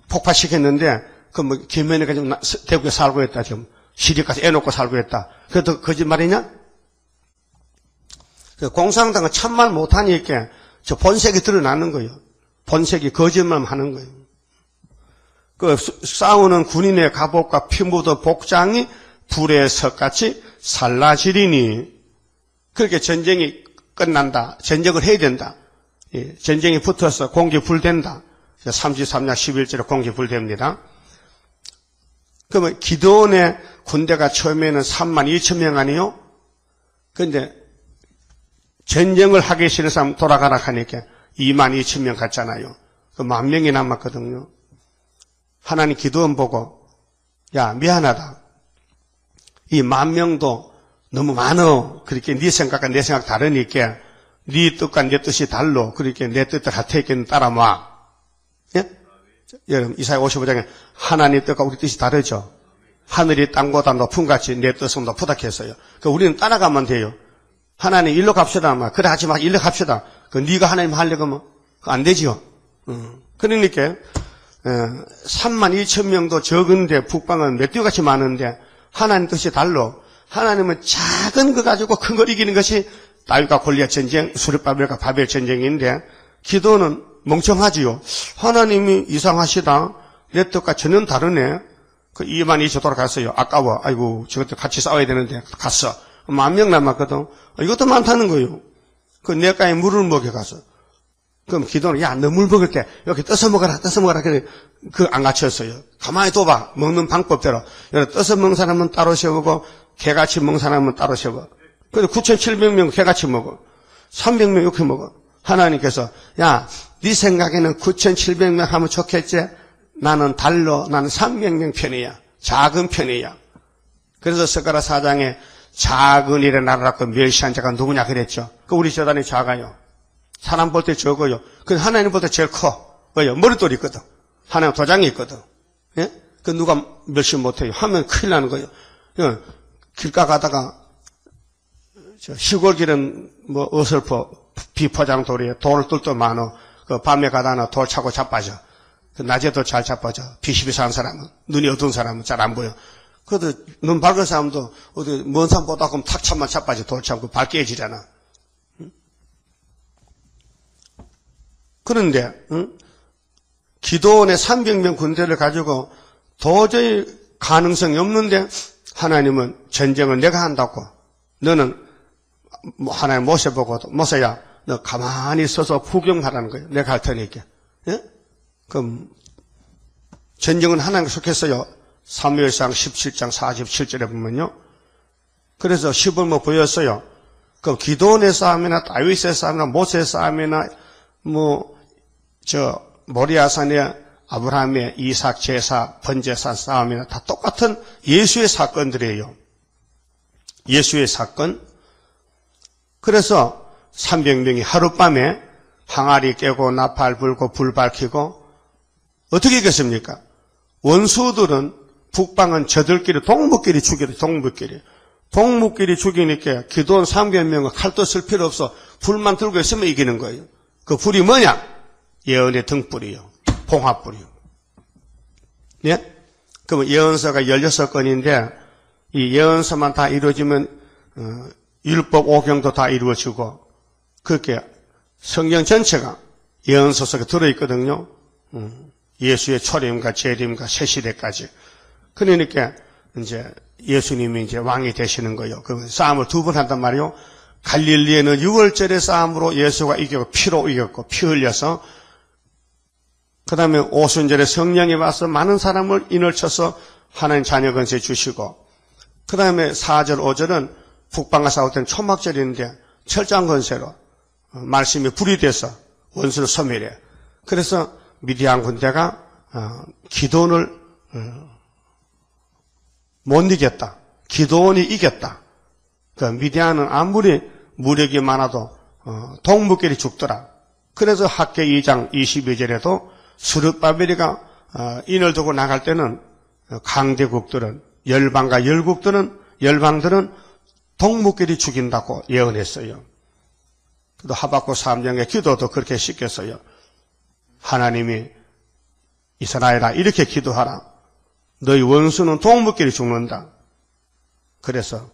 폭파시켰는데 그 뭐 김현희가 지금 대구에 살고 있다 지금 시립까지 애놓고 살고 있다. 그래도 거짓말이냐? 그 공산당은 참말 못하니까 저 본색이 드러나는 거예요. 본색이 거짓말만 하는 거예요. 그 싸우는 군인의 갑옷과 피 묻은 복장이 불의 석같이 살라지리니 그렇게 전쟁이 끝난다. 전쟁을 해야 된다. 예, 전쟁이 붙어서 공기 불된다. 33년 11절에 공기 불됩니다. 그러면 기드온의 군대가 처음에는 3만 2천 명 아니요? 그런데 전쟁을 하기 싫은 사람 돌아가라 하니까 2만 2천 명 갔잖아요. 그 10,000명이 남았거든요. 하나님 기드온 보고 야 미안하다. 이 10,000명도 너무 많어. 그렇게 네 생각과 내 생각 다르니까 네 뜻과 내 뜻이 달로. 그렇게 내 뜻을 할 테니까 따라와. 예? 여러분 이사야 55장에 하나님 뜻과 우리 뜻이 다르죠. 하늘이 땅보다 높은 같이 내 뜻은 높다 했어요. 그 우리는 따라가면 돼요. 하나님 일로 갑시다. 막 그래 하지 마. 일로 갑시다. 그 네가 하나님 하려고 하면 안 되지요. 그러니까 3만 2천 명도 적은데 북방은 멧돼지같이 많은데 하나님 뜻이 달로. 하나님은 작은 거 가지고 큰 걸 이기는 것이 다윗과 골리앗 전쟁, 수르바벨과 바벨 전쟁인데 기도는 멍청하지요. 하나님이 이상하시다. 내 뜻과 전혀 다르네. 그 2만 2천 돌아갔어요. 아까워. 아이고 저것도 같이 싸워야 되는데 갔어. 10,000명 남았거든. 이것도 많다는 거예요. 그 내가에 물을 먹여가서. 그럼 기도는 야 너 물 먹을 때 이렇게 떠서 먹어라. 그래 그 안 갖췄어요. 가만히 둬봐. 먹는 방법대로. 떠서 먹는 사람은 따로 세우고 개같이 먹는 사람은 따로 세워. 그래서 9,700명 개같이 먹어. 300명 이렇게 먹어. 하나님께서 야 네 생각에는 9,700명 하면 좋겠지? 나는 달로 나는 300명 편이야. 작은 편이야. 그래서 스가랴 4장에 작은 일에 나라라고 멸시한 자가 누구냐 그랬죠. 그 우리 재단이 작아요. 사람 볼 때 적어요. 그 하나님 볼 때 제일 커. 왜요? 머릿돌이 있거든. 하나님 도장이 있거든. 예? 그 누가 멸시 못해요. 하면 큰일 나는 거예요. 길가 가다가 시골 길은 뭐 어설퍼 비포장 돌이에 돌을 뚫도 많어. 그 밤에 가다가 돌 차고 자빠져. 그 낮에도 잘 자빠져. 비시비 사는 사람은 눈이 어두운 사람은 잘 안 보여. 그래도 눈 밝은 사람도 어디 먼 산 보다 보면 탁 차면 자빠져. 돌 차고 발 깨지잖아. 그런데 기도원의 300명 군대를 가지고 도저히 가능성이 없는데 하나님은 전쟁을 내가 한다고. 너는 하나님 모셔보고 모세야 너 가만히 서서 구경하라는 거예요. 내가 할 테니까. 예? 그럼 전쟁은 하나님께 속했어요. 사무엘상 17장 47절에 보면요. 그래서 시범을 보였어요. 그 기도원의 싸움이나 다윗의 싸움이나 모세의 싸움이나 모리아산의 아브라함의 이삭 제사 번제사 싸움이나 다 똑같은 예수의 사건들이에요. 예수의 사건. 그래서 300명이 하룻밤에 항아리 깨고 나팔 불고 불 밝히고 어떻게 이겼습니까? 원수들은 북방은 저들끼리 동물끼리 죽이래. 동물끼리 죽이니까 기도원 300명은 칼도 쓸 필요 없어. 불만 들고 있으면 이기는 거예요. 그 불이 뭐냐? 예언의 등불이요. 봉합불이요. 예? 그럼 예언서가 16건인데 이 예언서만 다 이루어지면 율법 5경도 다 이루어지고 그렇게 성경 전체가 예언서 속에 들어있거든요. 예수의 초림과 재림과 새시대까지. 그러니까 이제 예수님이 이제 왕이 되시는 거예요. 그 싸움을 2번 한단 말이에요. 갈릴리에는 6월절의 싸움으로 예수가 이겼고 피로 이겼고 피 흘려서 그 다음에 오순절에 성령이 와서 많은 사람을 인을 쳐서 하나님 자녀 권세 주시고, 그 다음에 4절, 5절은 북방과 싸울 때는 초막절인데 철저한 권세로 말씀이 불이 돼서 원수를 소멸해요. 그래서 미디안 군대가 기드온을 못 이겼다. 기드온이 이겼다. 그 미디안은 아무리 무력이 많아도 동무끼리 죽더라. 그래서 학계 2장 22절에도 스룹바벨이가 인을 두고 나갈 때는 강대국들은 열방과 열방들은 동무끼리 죽인다고 예언했어요. 또 하박국 3장의 기도도 그렇게 시켰어요. 하나님이 이스라엘아 이렇게 기도하라. 너희 원수는 동무끼리 죽는다. 그래서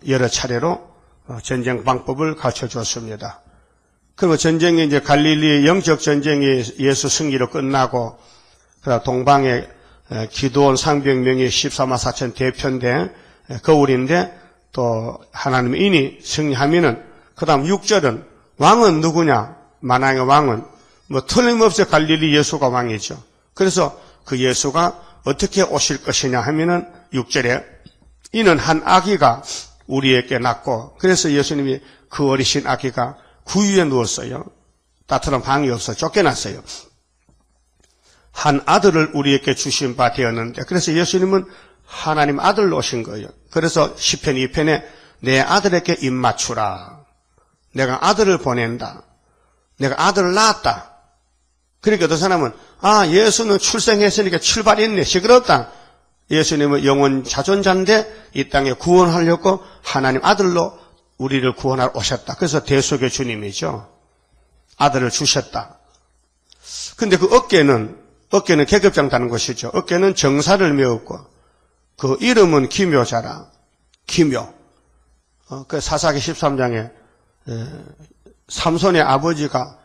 여러 차례로 전쟁 방법을 가르쳐 줬습니다. 그리고 전쟁이 이제 갈릴리 영적 전쟁이 예수 승리로 끝나고, 그다음 동방에 기드온 상병명이 14만 4천 대편대 거울인데 또 하나님의 인이 승리하면은, 그다음 6절은 왕은 누구냐? 만왕의 왕은 뭐 틀림없이 갈릴리 예수가 왕이죠. 그래서 그 예수가 어떻게 오실 것이냐 하면은 6절에 이는 한 아기가 우리에게 낳고, 그래서 예수님이 그 어리신 아기가 구유에 누웠어요. 따뜻한 방이 없어 쫓겨났어요. 한 아들을 우리에게 주신 바 되었는데, 그래서 예수님은 하나님 아들로 오신 거예요. 그래서 시편 2편에 내 아들에게 입 맞추라. 내가 아들을 보낸다. 내가 아들을 낳았다. 그러니까 어떤 사람은 예수는 출생했으니까 출발했네. 시끄럽다. 예수님은 영원 자존자인데 이 땅에 구원하려고 하나님 아들로 우리를 구원하러 오셨다. 그래서 대속의 주님이죠. 아들을 주셨다. 근데 그 어깨는 계급장 다는 것이죠. 어깨는 정사를 메었고, 그 이름은 기묘자라. 기묘. 그 사사기 13장에 삼손의 아버지가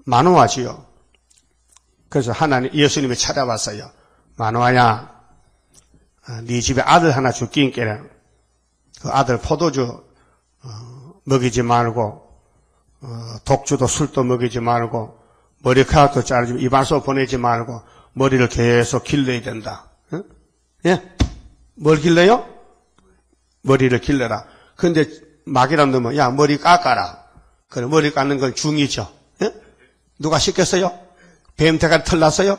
마노아지요. 그래서 예수님이 찾아왔어요. 마노아야, 네 집에 아들 하나 줄기인께 그 아들 포도주 먹이지 말고, 독주도 술도 먹이지 말고, 머리카락도 자르지, 이발소 보내지 말고, 머리를 계속 길러야 된다. 응? 예? 뭘 길러요? 머리를 길러라. 근데 막이란 놈은, 야, 머리 깎아라. 그래, 머리 깎는 건 중이죠. 예? 누가 시켰어요? 뱀 대가리 털났어요?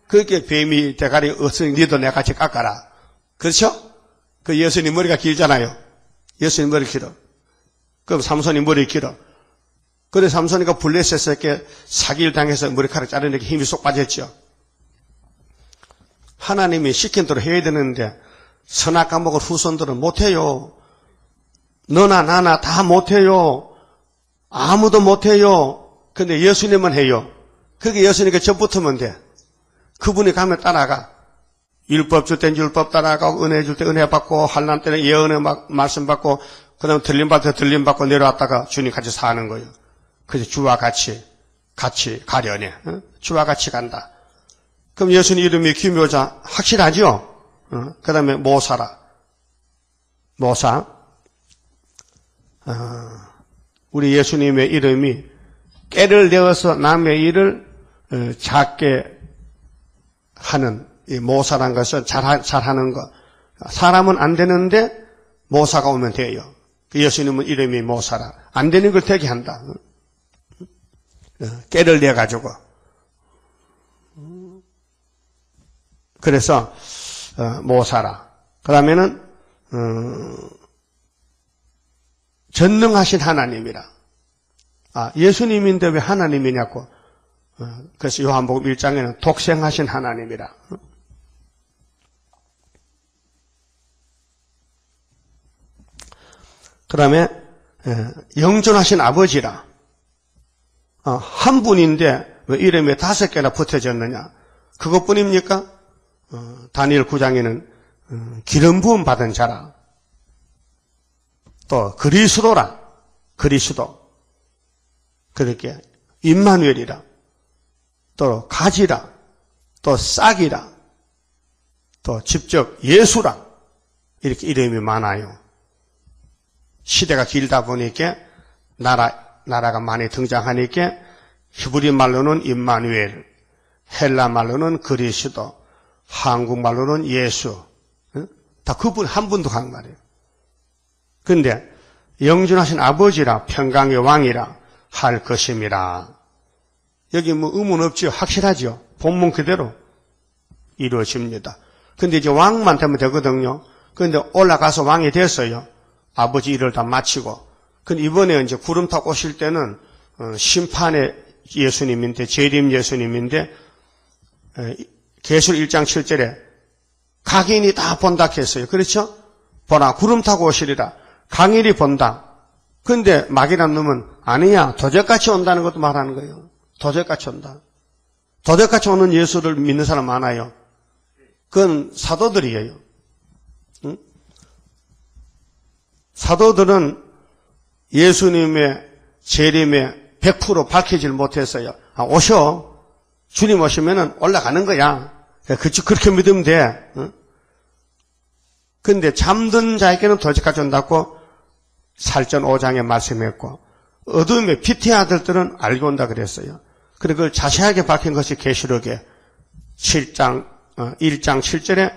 그렇게 뱀이 대가리 없으니 니도 내 같이 깎아라. 그렇죠? 그 예수님 머리가 길잖아요. 예수님 머리 길어. 그럼 삼손이 머리 길어. 그래 삼손이가 블레셋에게 사기를 당해서 머리카락 자르는 게 힘이 쏙 빠졌죠. 하나님이 시킨 대로 해야 되는데 선악 과목을 후손들은 못해요. 너나 나나 다 못해요. 아무도 못해요. 근데 예수님은 해요. 그게 예수님께 접붙으면 돼. 그분이 가면 따라가. 율법 줄 땐 율법 따라가고, 은혜 줄 때 은혜 받고, 환난 때는 예언의 말씀 받고, 그 다음에 들림받을 때 들림받고 내려왔다가 주님 같이 사는 거예요. 그래서 주와 같이 가려내. 주와 같이 간다. 그럼 예수님 이름이 기묘자 확실하죠? 그 다음에 모사라. 모사. 우리 예수님의 이름이 깨를 내어서 남의 일을 작게 하는 이 모사란 것은 잘하는 것. 사람은 안 되는데 모사가 오면 돼요. 예수님은 이름이 모사라. 안 되는 걸 되게 한다. 깨를 내가지고. 그래서 모사라. 그 다음에는 전능하신 하나님이라. 예수님인데 왜 하나님이냐고. 그래서 요한복음 1장에는 독생하신 하나님이라. 그 다음에 영존하신 아버지라. 한 분인데 왜 이름에 5개나 붙어졌느냐. 그것뿐입니까? 다니엘 9장에는 기름 부음 받은 자라. 또 그리스도라. 그리스도. 그렇게 임마누엘이라. 또 가지라. 또 싹이라. 또 직접 예수라. 이렇게 이름이 많아요. 시대가 길다 보니까 나라가 많이 등장하니까 히브리 말로는 임마누엘, 헬라 말로는 그리스도, 한국말로는 예수. 다 그분 한 분도 한 말이에요. 근데 영존하신 아버지라 평강의 왕이라 할 것임이라. 여기 뭐 의문 없죠? 확실하죠? 본문 그대로 이루어집니다. 근데 이제 왕만 되면 되거든요. 근데 올라가서 왕이 됐어요. 아버지 일을 다 마치고. 근데 이번에 이제 구름 타고 오실 때는 심판의 예수님인데, 재림 예수님인데, 계시록 1장 7절에 각인이 다 본다 했어요. 그렇죠? 보라, 구름 타고 오시리라. 강인이 본다. 근데 막이란 놈은 아니야. 도적같이 온다는 것도 말하는 거예요. 도적같이 온다. 도적같이 오는 예수를 믿는 사람 많아요. 그건 사도들이에요. 응? 사도들은 예수님의 재림에 100% 밝히질 못했어요. 오셔. 주님 오시면은 올라가는 거야. 그렇게 믿으면 돼. 응? 근데 잠든 자에게는 도적같이 온다고 살전 5장에 말씀했고, 어둠의 피티의 아들들은 알고 온다 그랬어요. 그리고 그걸 자세하게 밝힌 것이 계시록에 1장 7절에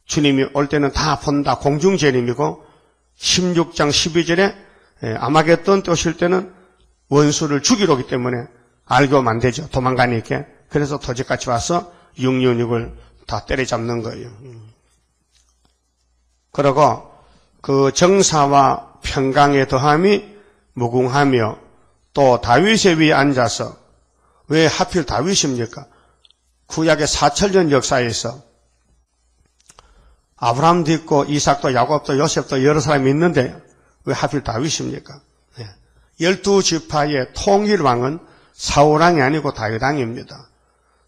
주님이 올 때는 다 본다. 공중재림이고, 16장 12절에 아마겟돈 때 오실 때는 원수를 죽이러 오기 때문에 알고 오면 안 되죠. 도망가니까. 그래서 도적같이 와서 666을 다 때려잡는 거예요. 그리고 그 정사와 평강의 더함이 무궁하며 또 다윗의 위에 앉아서, 왜 하필 다윗입니까? 구약의 4,000년 역사에서 아브라함도 있고 이삭도 야곱도 요셉도 여러 사람이 있는데 왜 하필 다윗입니까? 12지파의 통일왕은 사울왕이 아니고 다윗왕입니다.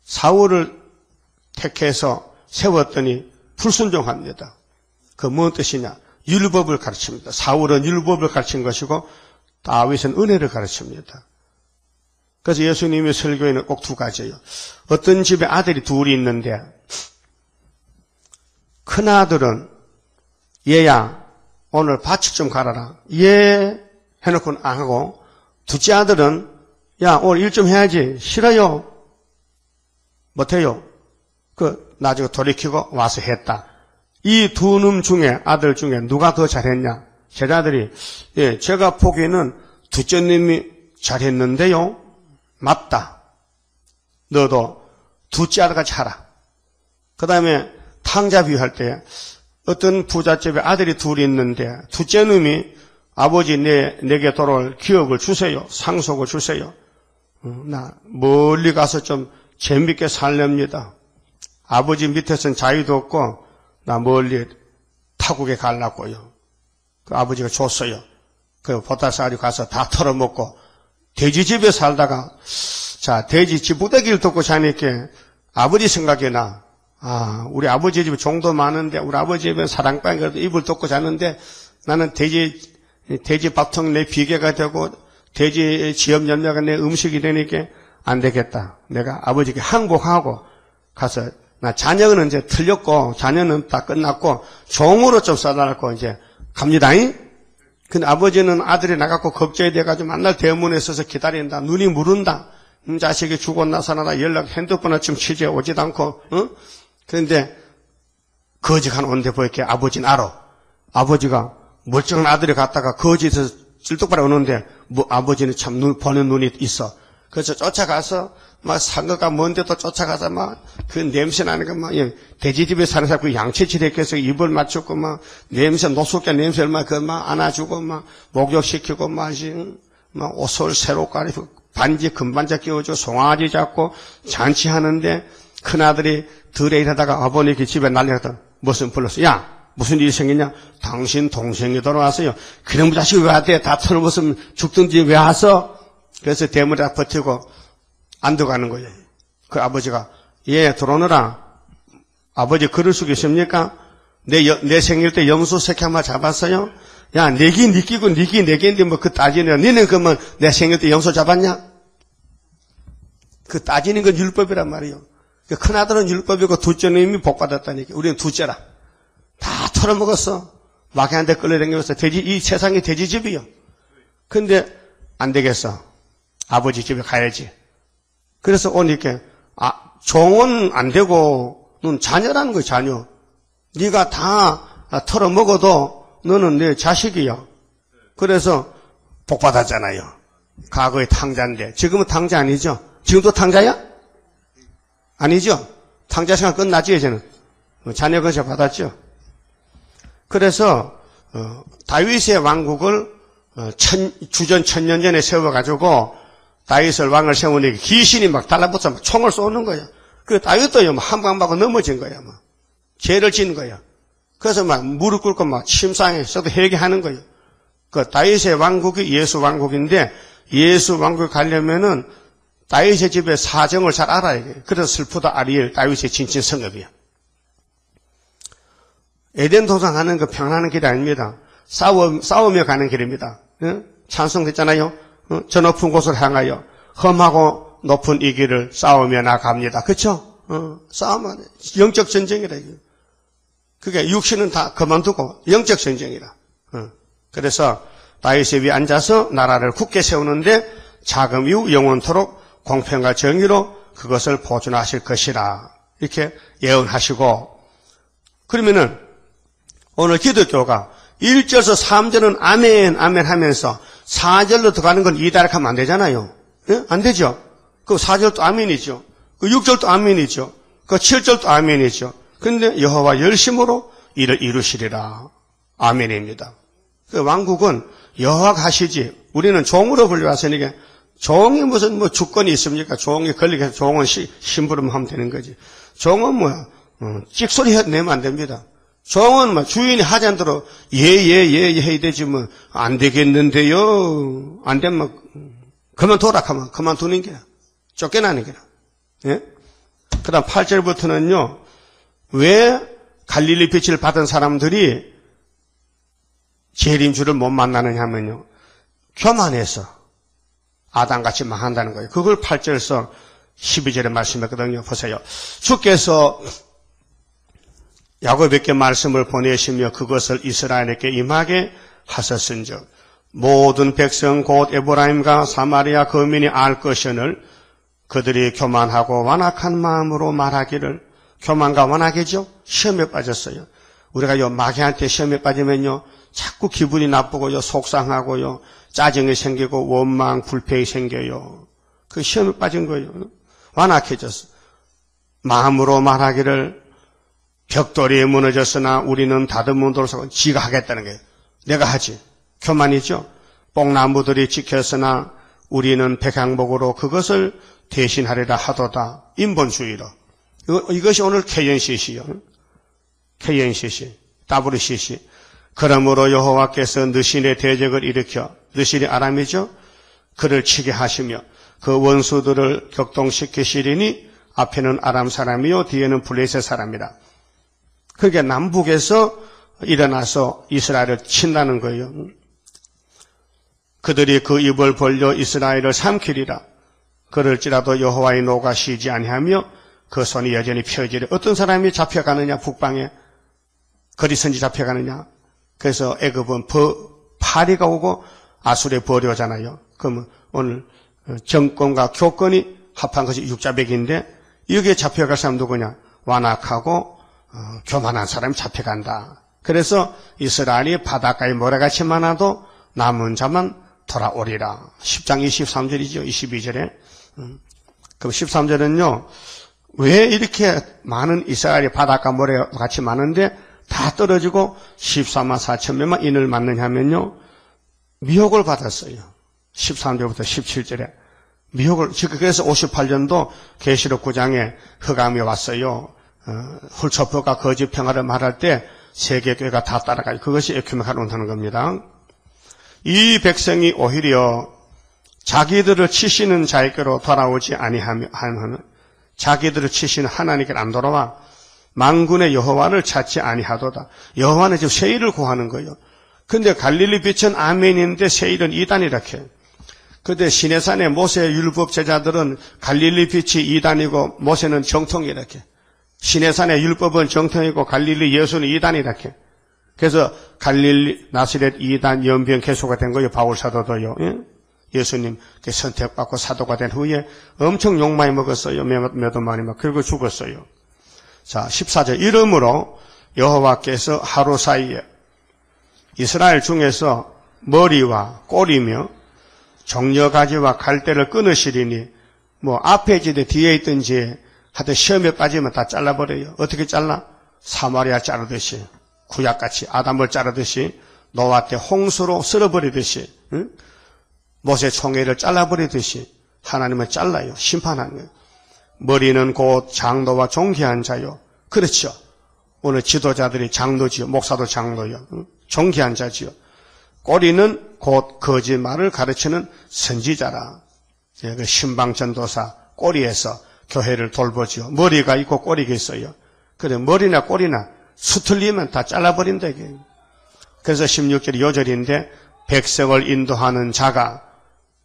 사울을 택해서 세웠더니 불순종합니다. 그 무슨 뜻이냐? 율법을 가르칩니다. 사울은 율법을 가르친 것이고 다윗은 은혜를 가르칩니다. 그래서 예수님의 설교에는 꼭 두 가지예요. 어떤 집에 아들이 둘이 있는데 큰아들은 얘야 오늘 밭을 좀 갈아라. 예 해놓고는 안 하고, 둘째 아들은 야 오늘 일 좀 해야지. 싫어요. 못해요. 나중에 돌이키고 와서 했다. 이 두 놈 중에, 아들 중에 누가 더 잘했냐? 제자들이, 예, 제가 보기에는 둘째 놈이 잘했는데요. 맞다. 너도 둘째 아들같이 하라. 그 다음에 탕자 비유할 때 어떤 부잣집에 아들이 둘이 있는데 둘째 놈이 아버지 내게 돌아올 기업을 주세요. 상속을 주세요. 나 멀리 가서 좀 재밌게 살렵니다. 아버지 밑에서는 자유도 없고 나 멀리 타국에 가려고요. 그 아버지가 줬어요. 그 보따리 가서 다 털어먹고 돼지집에 살다가 자 돼지 지부대기를 덮고 자니까 아버지 생각이 나. 우리 아버지 집에 종도 많은데 우리 아버지 집에 사랑방에 그래도 이불 덮고 자는데 나는 돼지 밥통 내 비계가 되고 돼지 지업 열매가 내 음식이 되니까 안 되겠다. 내가 아버지께 항복하고 가서 나 자녀는 이제 틀렸고 자녀는 다 끝났고 종으로 좀 써달라고 이제 갑니다잉. 근데 아버지는 아들이 나갔고 걱정이 돼가지고 맨날 대문에 서서 기다린다. 눈이 무른다. 자식이 죽고 나서나다 연락 핸드폰에 지금 취재 오지도 않고, 응? 그런데 거지간 온데 보이게 아버지는 알아. 아버지가 멀쩡한 아들이 갔다가 거지에서 찔뚝바라 오는데 뭐 아버지는 참 보는 눈이 있어. 그래서 쫓아가서 막 상거가 먼데도 쫓아가서 막 그 냄새 나는 거 막 돼지집에 사는 사람 그 양치질 했겠어. 입을 맞추고 막 냄새 노숙자 냄새 얼마 그 막 안아주고 막 목욕시키고 막 옷을 새로 갈아입고 반지 금반지 끼워주고 송아지 잡고 잔치하는데 큰아들이 들에 일하다가 아버님께 집에 날려갔다. 무슨 불렀어? 야 무슨 일이 생겼냐? 당신 동생이 돌아왔어요. 그런 자식이 왜 왔대? 다 털어먹으면 죽든지 왜 왔어? 그래서 대문에 버티고 안 들어가는 거예요. 그 아버지가 예 들어오너라. 아버지 그럴 수 있습니까? 내 생일 때 염소 새끼 한 마리 잡았어요? 야 내기 니 끼고 니기 내 개인데 뭐 그 따지냐? 니는 그러면 내 생일 때 염소 잡았냐? 그 따지는 건 율법이란 말이에요. 그 큰아들은 율법이고 둘째 놈이 복받았다니까. 우리는 둘째라. 다 털어먹었어. 마귀한테 끌려다니면서 이 세상이 돼지집이요. 근데 안 되겠어. 아버지 집에 가야지. 그래서 오니까 종은 안 되고 넌 자녀라는 거야, 자녀. 네가 다 털어먹어도 너는 내 자식이야. 그래서 복 받았잖아요. 과거에 탕자인데 지금은 탕자 아니죠? 지금도 탕자야? 아니죠? 탕자 생활 끝났지 이제는. 자녀 거저 받았죠. 그래서 다윗의 왕국을 주전 1000년 전에 세워가지고 다윗을 왕을 세우니 귀신이 막 달라붙어 막 총을 쏘는 거야. 그 다윗도 한 방 맞고 넘어진 거야. 막 죄를 지은 거야. 그래서 막 무릎 꿇고 막 침상에서도 회개하는 거예요. 그 다윗의 왕국이 예수 왕국인데 예수 왕국에 가려면은 다윗의 집의 사정을 잘 알아야 돼. 그래서 슬프다 아리엘 다윗의 진친 성읍이야. 에덴 도상 하는 그 평안한 길이 아닙니다. 싸우며 가는 길입니다. 찬송됐잖아요. 저 높은 곳을 향하여 험하고 높은 이 길을 싸우며 나갑니다. 그렇죠? 싸우면 영적 전쟁이라 이거. 그게 육신은 다 그만두고 영적 전쟁이라. 그래서 다윗의 위에 앉아서 나라를 굳게 세우는데 자금 이후 영원토록 공평과 정의로 그것을 보존하실 것이라 이렇게 예언하시고 그러면은 오늘 기독교가 1절에서 3절은 아멘 아멘 하면서 4절로 들어가는 건 이다락하면 안 되잖아요. 예? 안 되죠. 그 4절도 아멘이죠. 그 6절도 아멘이죠. 그 7절도 아멘이죠. 그런데 여호와 열심으로 이를 이루시리라. 아멘입니다. 그 왕국은 여호와가 하시지 우리는 종으로 불려왔으니까 종이 무슨 뭐 주권이 있습니까? 종이 걸리게 종은 심부름 하면 되는 거지. 종은 뭐야? 찍소리 내면 안 됩니다. 종은 뭐 주인이 하자는 대로 예 해야 되지 뭐 안 되겠는데요. 안 되면 그만둬라 하면 그만두는 게야. 쫓겨나는 게야. 예? 그다음 8절부터는요. 왜 갈릴리 빛을 받은 사람들이 재림주를 못 만나느냐 하면요. 교만해서 아담같이 망한다는 거예요. 그걸 8절에서 12절에 말씀했거든요. 보세요. 주께서 야곱에게 말씀을 보내시며 그것을 이스라엘에게 임하게 하셨은즉 모든 백성 곧 에브라임과 사마리아 거민이 알 것이오늘 그들이 교만하고 완악한 마음으로 말하기를 교만과 완악이죠. 시험에 빠졌어요. 우리가 요 마귀한테 시험에 빠지면요 자꾸 기분이 나쁘고요 속상하고요 짜증이 생기고 원망 불평이 생겨요. 그 시험에 빠진 거예요. 완악해졌어. 마음으로 말하기를 벽돌이 무너졌으나 우리는 다듬은 돌로 지가 하겠다는 거예요. 내가 하지. 교만이죠. 뽕나무들이 찍혔으나 우리는 백향목으로 그것을 대신하리라 하도다. 인본주의로. 이것이 오늘 KNCC요. KNCC, WCC. 그러므로 여호와께서 느신의 대적을 일으켜 느신이 아람이죠. 그를 치게 하시며 그 원수들을 격동시키시리니 앞에는 아람 사람이요 뒤에는 블레셋 사람이라. 그게 남북에서 일어나서 이스라엘을 친다는 거예요. 그들이 그 입을 벌려 이스라엘을 삼키리라. 그럴지라도 여호와의 노가 쉬지 아니하며 그 손이 여전히 펴지리. 어떤 사람이 잡혀가느냐 북방에 거리선지 잡혀가느냐. 그래서 애굽은 파리가 오고 아수르의 벌이 오잖아요. 그러면 오늘 정권과 교권이 합한 것이 육자백인데 여기에 잡혀갈 사람 누구냐. 완악하고 교만한 사람이 잡혀간다. 그래서 이스라엘이 바닷가에 모래같이 많아도 남은 자만 돌아오리라. 10장 23절이죠. 22절에. 그럼 13절은요. 왜 이렇게 많은 이스라엘이 바닷가 모래같이 많은데 다 떨어지고 14만 4천 명만 인을 맞느냐 하면요. 미혹을 받았어요. 13절부터 17절에. 미혹을, 그래서 58년도 계시록 9장에 흑암이 왔어요. 훌초퍼가 거짓 평화를 말할 때 세계교회가 다 따라가요. 그것이 에큐메카로 온다는 겁니다. 이 백성이 오히려 자기들을 치시는 자에게로 돌아오지 아니하면 자기들을 치시는 하나님께 안 돌아와 만군의 여호와를 찾지 아니하도다. 여호와는 지금 세일을 구하는 거예요. 근데 갈릴리 빛은 아멘인데 세일은 이단이라케. 근데 시내산의 모세 율법 제자들은 갈릴리 빛이 이단이고 모세는 정통이라케. 시내산의 율법은 정통이고 갈릴리 예수는 이단이라케. 그래서 갈릴리 나사렛 이단 연변 개소가 된 거예요. 바울 사도도요. 예? 예수님 선택받고 사도가 된 후에 엄청 욕 많이 먹었어요. 몇억 많이 막 그리고 죽었어요. 자, 14절. 이러므로 여호와께서 하루 사이에 이스라엘 중에서 머리와 꼬리며 종려가지와 갈대를 끊으시리니 뭐 앞에 있든지 뒤에 있든지 하여튼 시험에 빠지면 다 잘라버려요. 어떻게 잘라? 사마리아 자르듯이, 구약같이 아담을 자르듯이, 노아 때 홍수로 쓸어버리듯이, 응? 모세 총회를 잘라버리듯이 하나님은 잘라요. 심판하는 거예요. 머리는 곧 장로와 존귀한 자요. 그렇죠. 오늘 지도자들이 장로지요. 목사도 장로요. 응? 존귀한 자지요. 꼬리는 곧 거짓말을 가르치는 선지자라. 그 신방전도사 꼬리에서 교회를 돌보지요. 머리가 있고 꼬리가 있어요. 그래 머리나 꼬리나 수틀리면 다 잘라버린다 이게. 그래서 16절이 요절인데 백성을 인도하는 자가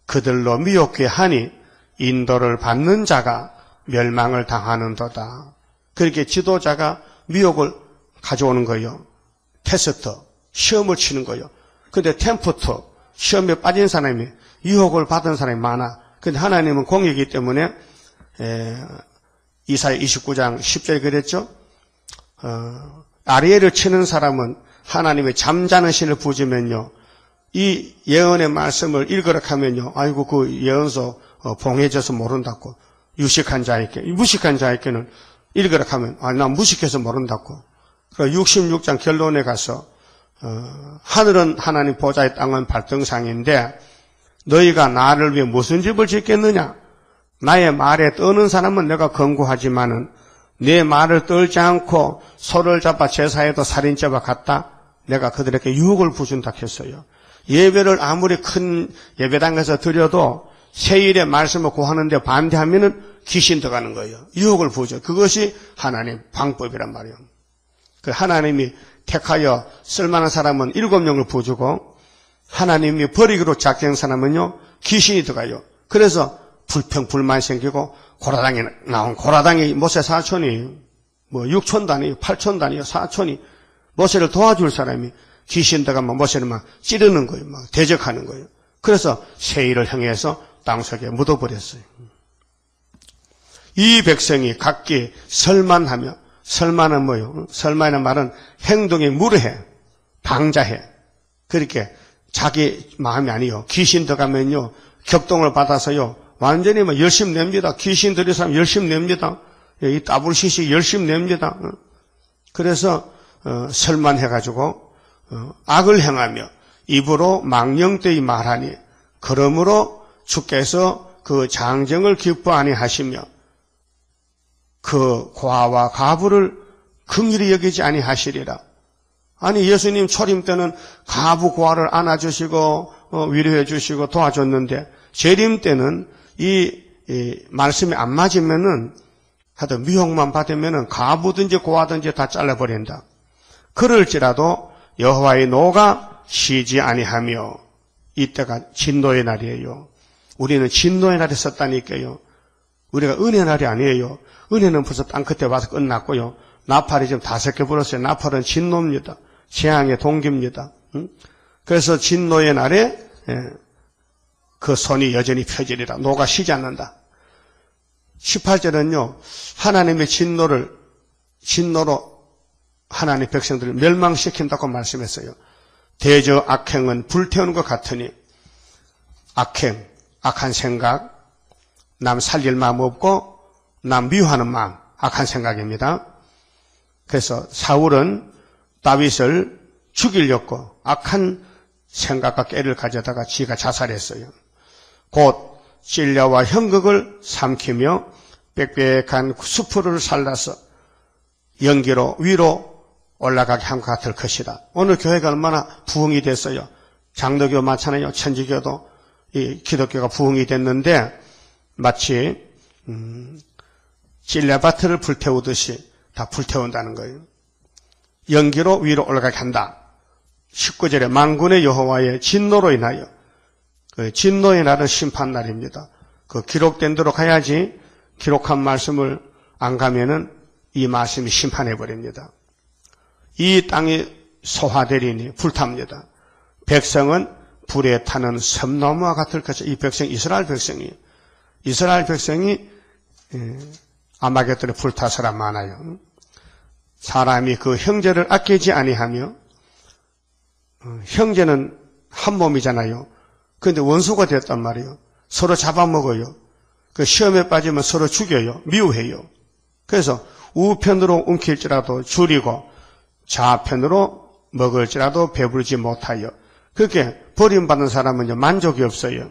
그들로 미혹게 하니 인도를 받는 자가 멸망을 당하는도다. 그렇게 지도자가 미혹을 가져오는 거예요. 테스트, 시험을 치는 거예요. 근데 템프트, 시험에 빠진 사람이 유혹을 받은 사람이 많아. 근데 하나님은 공의이기 때문에 이사야 29장 10절에 그랬죠. 아리엘을 치는 사람은 하나님의 잠자는 신을 부지면요. 이 예언의 말씀을 읽으라 하면요. 아이고 그 예언서 봉해져서 모른다고. 유식한 자에게, 무식한 자에게는 읽으라 하면 난 무식해서 모른다고. 그리고 66장 결론에 가서 하늘은 하나님 보좌의 땅은 발등상인데 너희가 나를 위해 무슨 집을 짓겠느냐? 나의 말에 떠는 사람은 내가 권고하지만은 내 말을 떨지 않고 소를 잡아 제사에도 살인죄와 같다. 내가 그들에게 유혹을 부준다 했어요. 예배를 아무리 큰 예배당에서 드려도 세일의 말씀을 구하는데 반대하면은 귀신 들어가는 거예요. 유혹을 부죠. 그것이 하나님 방법이란 말이에요. 그 하나님이 택하여 쓸만한 사람은 7명을 부주고 하나님이 버리기로 작정한 사람은요 귀신이 들어가요. 그래서 불평 불만 생기고 고라당에 나온 고라당이 모세 사촌이 뭐 6촌도 아니에요. 8촌도 아니에요. 사촌이 모세를 도와줄 사람이 귀신 들어가면 모세를 막 찌르는 거예요. 막 대적하는 거예요. 그래서 세일을 행해서 땅속에 묻어버렸어요. 이 백성이 각기 설만하며 설만은 뭐예요? 설만이라는 말은 행동이 무례해, 방자해. 그렇게 자기 마음이 아니요. 귀신 들어가면요 격동을 받아서요 완전히 뭐 열심 냅니다. 귀신 들인 사람 열심 냅니다. 이 따블시시 열심 냅니다. 그래서 설만해가지고 악을 행하며 입으로 망령되이 말하니 그러므로 주께서 그 장정을 기뻐 아니하시며 그 고아와 가부를 긍휼히 여기지 아니하시리라. 아니 예수님 초림 때는 가부 고아를 안아주시고 위로해 주시고 도와줬는데 재림 때는 이 말씀이 안 맞으면은 하여튼 미혹만 받으면은 가부든지 고아든지 다 잘라버린다. 그럴지라도 여호와의 노가 쉬지 아니하며 이때가 진노의 날이에요. 우리는 진노의 날에 썼다니까요. 우리가 은혜 날이 아니에요. 은혜는 벌써 땅 끝에 와서 끝났고요. 나팔이 지금 5개 불었어요. 나팔은 진노입니다. 재앙의 동기입니다. 그래서 진노의 날에 그 손이 여전히 펴지리라. 노가 쉬지 않는다. 18절은요. 하나님의 진노로 하나님의 백성들을 멸망시킨다고 말씀했어요. 대저 악행은 불태우는 것 같으니 악행, 악한 생각, 남 살릴 마음 없고 남 미워하는 마음, 악한 생각입니다. 그래서 사울은 다윗을 죽이려고 악한 생각과 깨를 가져다가 지가 자살했어요. 곧 진려와 형극을 삼키며 빽빽한 수풀을 살라서 연기로 위로 올라가게 한 것 같을 것이다. 오늘 교회가 얼마나 부흥이 됐어요. 장로교 많잖아요. 천주교도 이 기독교가 부흥이 됐는데 마치 찔레밭을 불태우듯이 다 불태운다는 거예요. 연기로 위로 올라가게 한다. 19절에 만군의 여호와의 진노로 인하여 그 진노의 날은 심판날입니다. 그 기록된 대로 가야지 기록한 말씀을 안 가면은 이 말씀이 심판해버립니다. 이 땅이 소화되리니 불탑니다. 백성은 불에 타는 섬나무와 같을 것이다. 이 백성, 이스라엘 백성이 아마겟돈에 불타서라 많아요. 사람이 그 형제를 아끼지 아니하며, 형제는 한 몸이잖아요. 그런데 원수가 됐단 말이에요. 서로 잡아먹어요. 그 시험에 빠지면 서로 죽여요. 미워해요. 그래서 우편으로 움킬지라도 줄이고 좌편으로 먹을지라도 배부르지 못하여, 그렇게 버림받는 사람은 만족이 없어요.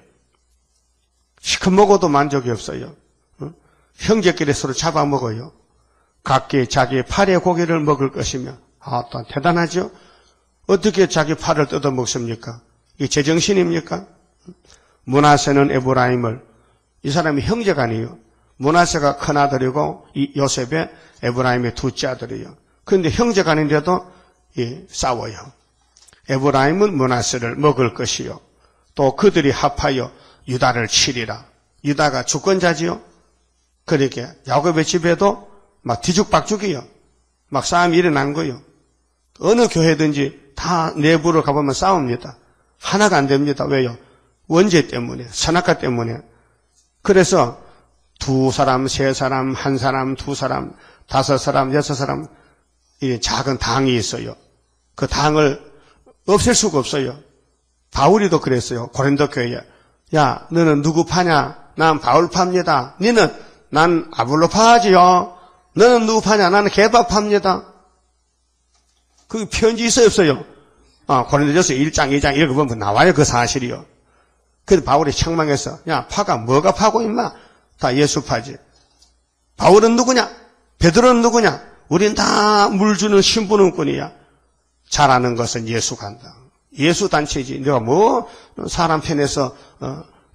시커 먹어도 만족이 없어요. 형제끼리 서로 잡아먹어요. 각기 자기 팔의 고기를 먹을 것이며, 또 대단하죠? 어떻게 자기 팔을 뜯어먹습니까? 이게 제정신입니까? 므낫세는 에브라임을, 이 사람이 형제가 아니에요. 므낫세가 큰아들이고 이 요셉의 에브라임의 둘째 아들이에요. 그런데 형제가 아닌데도 싸워요. 에브라임은 므낫세를 먹을 것이요, 또 그들이 합하여 유다를 치리라. 유다가 주권자지요. 그러니까 야곱의 집에도 막 뒤죽박죽이요. 막 싸움이 일어난 거예요. 어느 교회든지 다 내부로 가보면 싸웁니다. 하나가 안 됩니다. 왜요? 원죄 때문에, 선악과 때문에. 그래서 두 사람, 세 사람, 한 사람, 두 사람, 다섯 사람, 여섯 사람, 이 작은 당이 있어요. 그 당을 없앨 수가 없어요. 바울이도 그랬어요. 고린도 교회에. 야, 너는 누구 파냐? 난 바울 팝니다. 너는 난 아볼로 파지요. 너는 누구 파냐? 나는 게바 팝니다. 그 편지 있어요, 없어요? 고린도전서 1장, 2장 이렇게 보면 나와요, 그 사실이요. 그래서 바울이 책망해서, 야, 파가 뭐가 파고 임마? 다 예수 파지. 바울은 누구냐? 베드로는 누구냐? 우린 다 물 주는 신부는꾼이야. 잘하는 것은 예수 간다. 예수 단체지. 내가 뭐 사람 편에서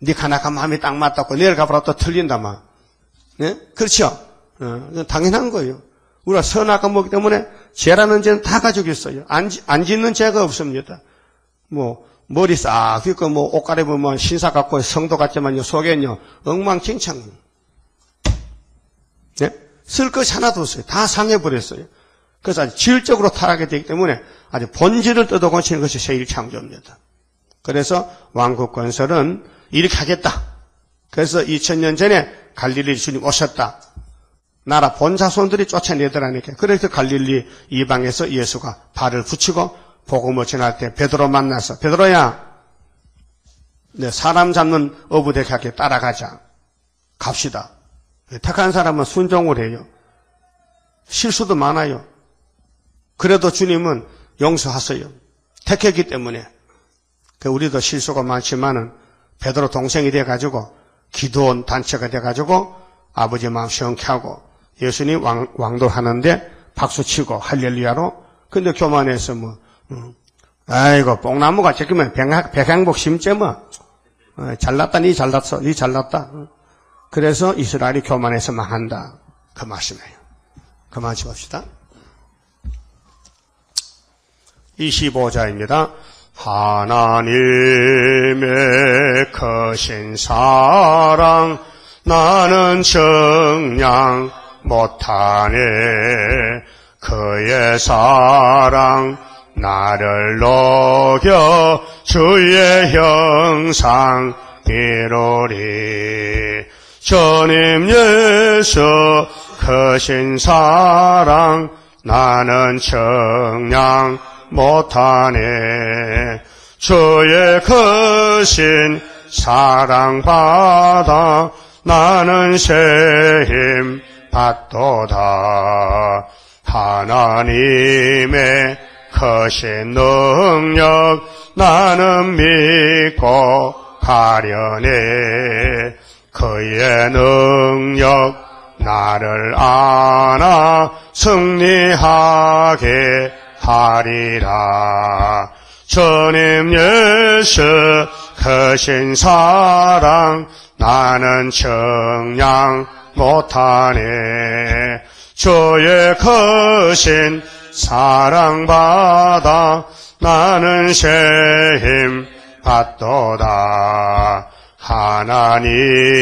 네 하나가 마음이 딱 맞다고 내일 가보라 또 틀린다마. 네? 그렇죠? 당연한 거예요. 우리가 선악과 먹기 때문에 죄라는 죄는 다 가지고 있어요. 안 짓는 죄가 없습니다. 뭐 머리 싹 휘고 옷 갈아입으면 신사 같고 성도 같지만요, 속엔요 엉망진창. 네? 쓸 것이 하나도 없어요. 다 상해버렸어요. 그래서 아주 질적으로 타락이 되기 때문에 아주 본질을 뜯어고치는 것이 새1창조입니다. 그래서 왕국 건설은 이렇게 하겠다. 그래서 2000년 전에 갈릴리 주님 오셨다. 나라 본자손들이 쫓아내더라니까. 그래서 갈릴리 이방에서 예수가 발을 붙이고 복음을 전할 때 베드로 만나서, 베드로야, 네, 사람 잡는 어부대 가게 따라가자. 갑시다. 택한 사람은 순종을 해요. 실수도 많아요. 그래도 주님은 용서하세요. 택했기 때문에. 우리도 실수가 많지만은 베드로 동생이 돼가지고 기도원 단체가 돼가지고 아버지 마음 시원케 하고 예수님 왕도하는데 박수치고 할렐루야로. 근데 교만해서 아이고 뽕나무가 지키면 백향복 심재 잘났다, 니 잘났어, 니 잘났다. 그래서 이스라엘이 교만해서 망한다. 그 말씀이에요. 그만 칩시다. 25자입니다. 하나님의 크신 사랑 나는 정량 못하네. 그의 사랑 나를 녹여 주의 형상 이루리. 주님 예수 크신 사랑 나는 정량 못하네. 주의 크신 사랑 받아 나는 새 힘 받도다. 하나님의 크신 능력 나는 믿고 가려네. 그의 능력 나를 안아 승리하게 하리라. 주님 예수 크신 사랑 나는 정량 못하네. 주의 크신 사랑 받아 나는 새 힘 받도다. 하나님의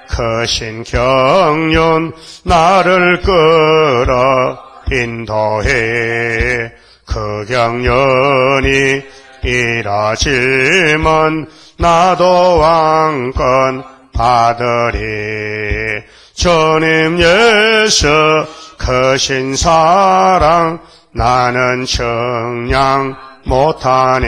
크신 경륜 나를 끌어 인도해. 그 경륜이 이뤄질면 나도 왕권 받으리. 주님 예수 크신 사랑 나는 청량 못하네.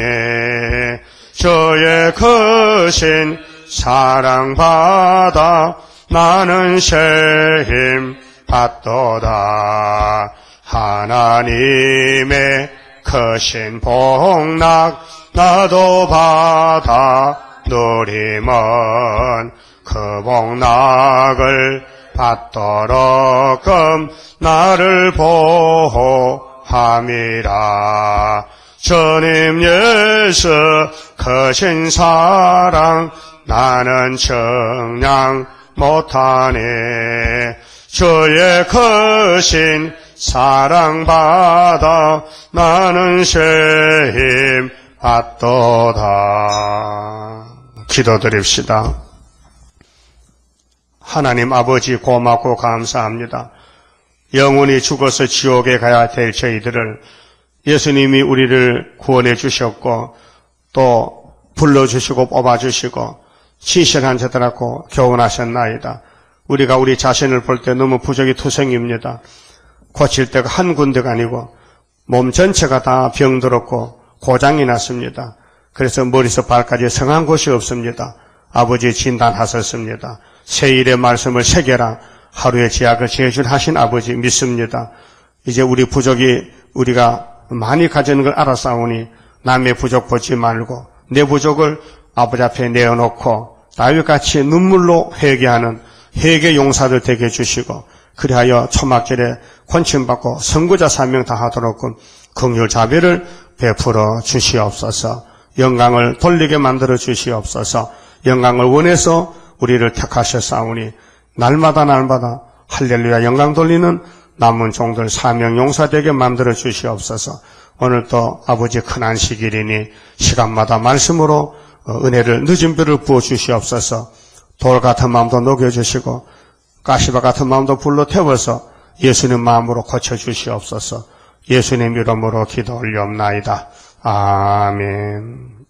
주의 크신 사랑 받아 나는 새 힘 받도다. 하나님의 크신 복락 나도 받아 누리면 그 복락을 받도록끔 나를 보호함이라. 주님 예수 크신 사랑 나는 청량 못하네. 주의 크신 사랑 받아 나는 새 힘 받도다. 기도드립시다. 하나님 아버지 고맙고 감사합니다. 영원히 죽어서 지옥에 가야 될 저희들을 예수님이 우리를 구원해 주셨고 또 불러주시고 뽑아주시고 신실한 자들하고 교훈하셨나이다. 우리가 우리 자신을 볼 때 너무 부족이 투성입니다. 고칠 데가 한 군데가 아니고 몸 전체가 다 병들었고 고장이 났습니다. 그래서 머리에서 발까지 성한 곳이 없습니다. 아버지 진단하셨습니다. 세일의 말씀을 새겨라. 하루의 제약을 제줄하신 아버지 믿습니다. 이제 우리 부족이 우리가 많이 가지는 걸 알았사오니 남의 부족 보지 말고 내 부족을 아버지 앞에 내어놓고 다윗같이 눈물로 회개하는 회개 용사들 되게 해주시고 그리하여 초막절에 권침받고 선구자 사명 다하도록 긍휼 자비를 베풀어 주시옵소서. 영광을 돌리게 만들어 주시옵소서. 영광을 원해서 우리를 택하셨사오니 날마다 할렐루야 영광 돌리는 남은 종들 사명 용사 되게 만들어 주시옵소서. 오늘도 아버지 큰 안식일이니 시간마다 말씀으로 은혜를 늦은 별을 부어 주시옵소서. 돌 같은 마음도 녹여주시고 가시바 같은 마음도 불러 태워서 예수님 마음으로 고쳐주시옵소서. 예수님 이름으로 기도 올리옵나이다. 아멘.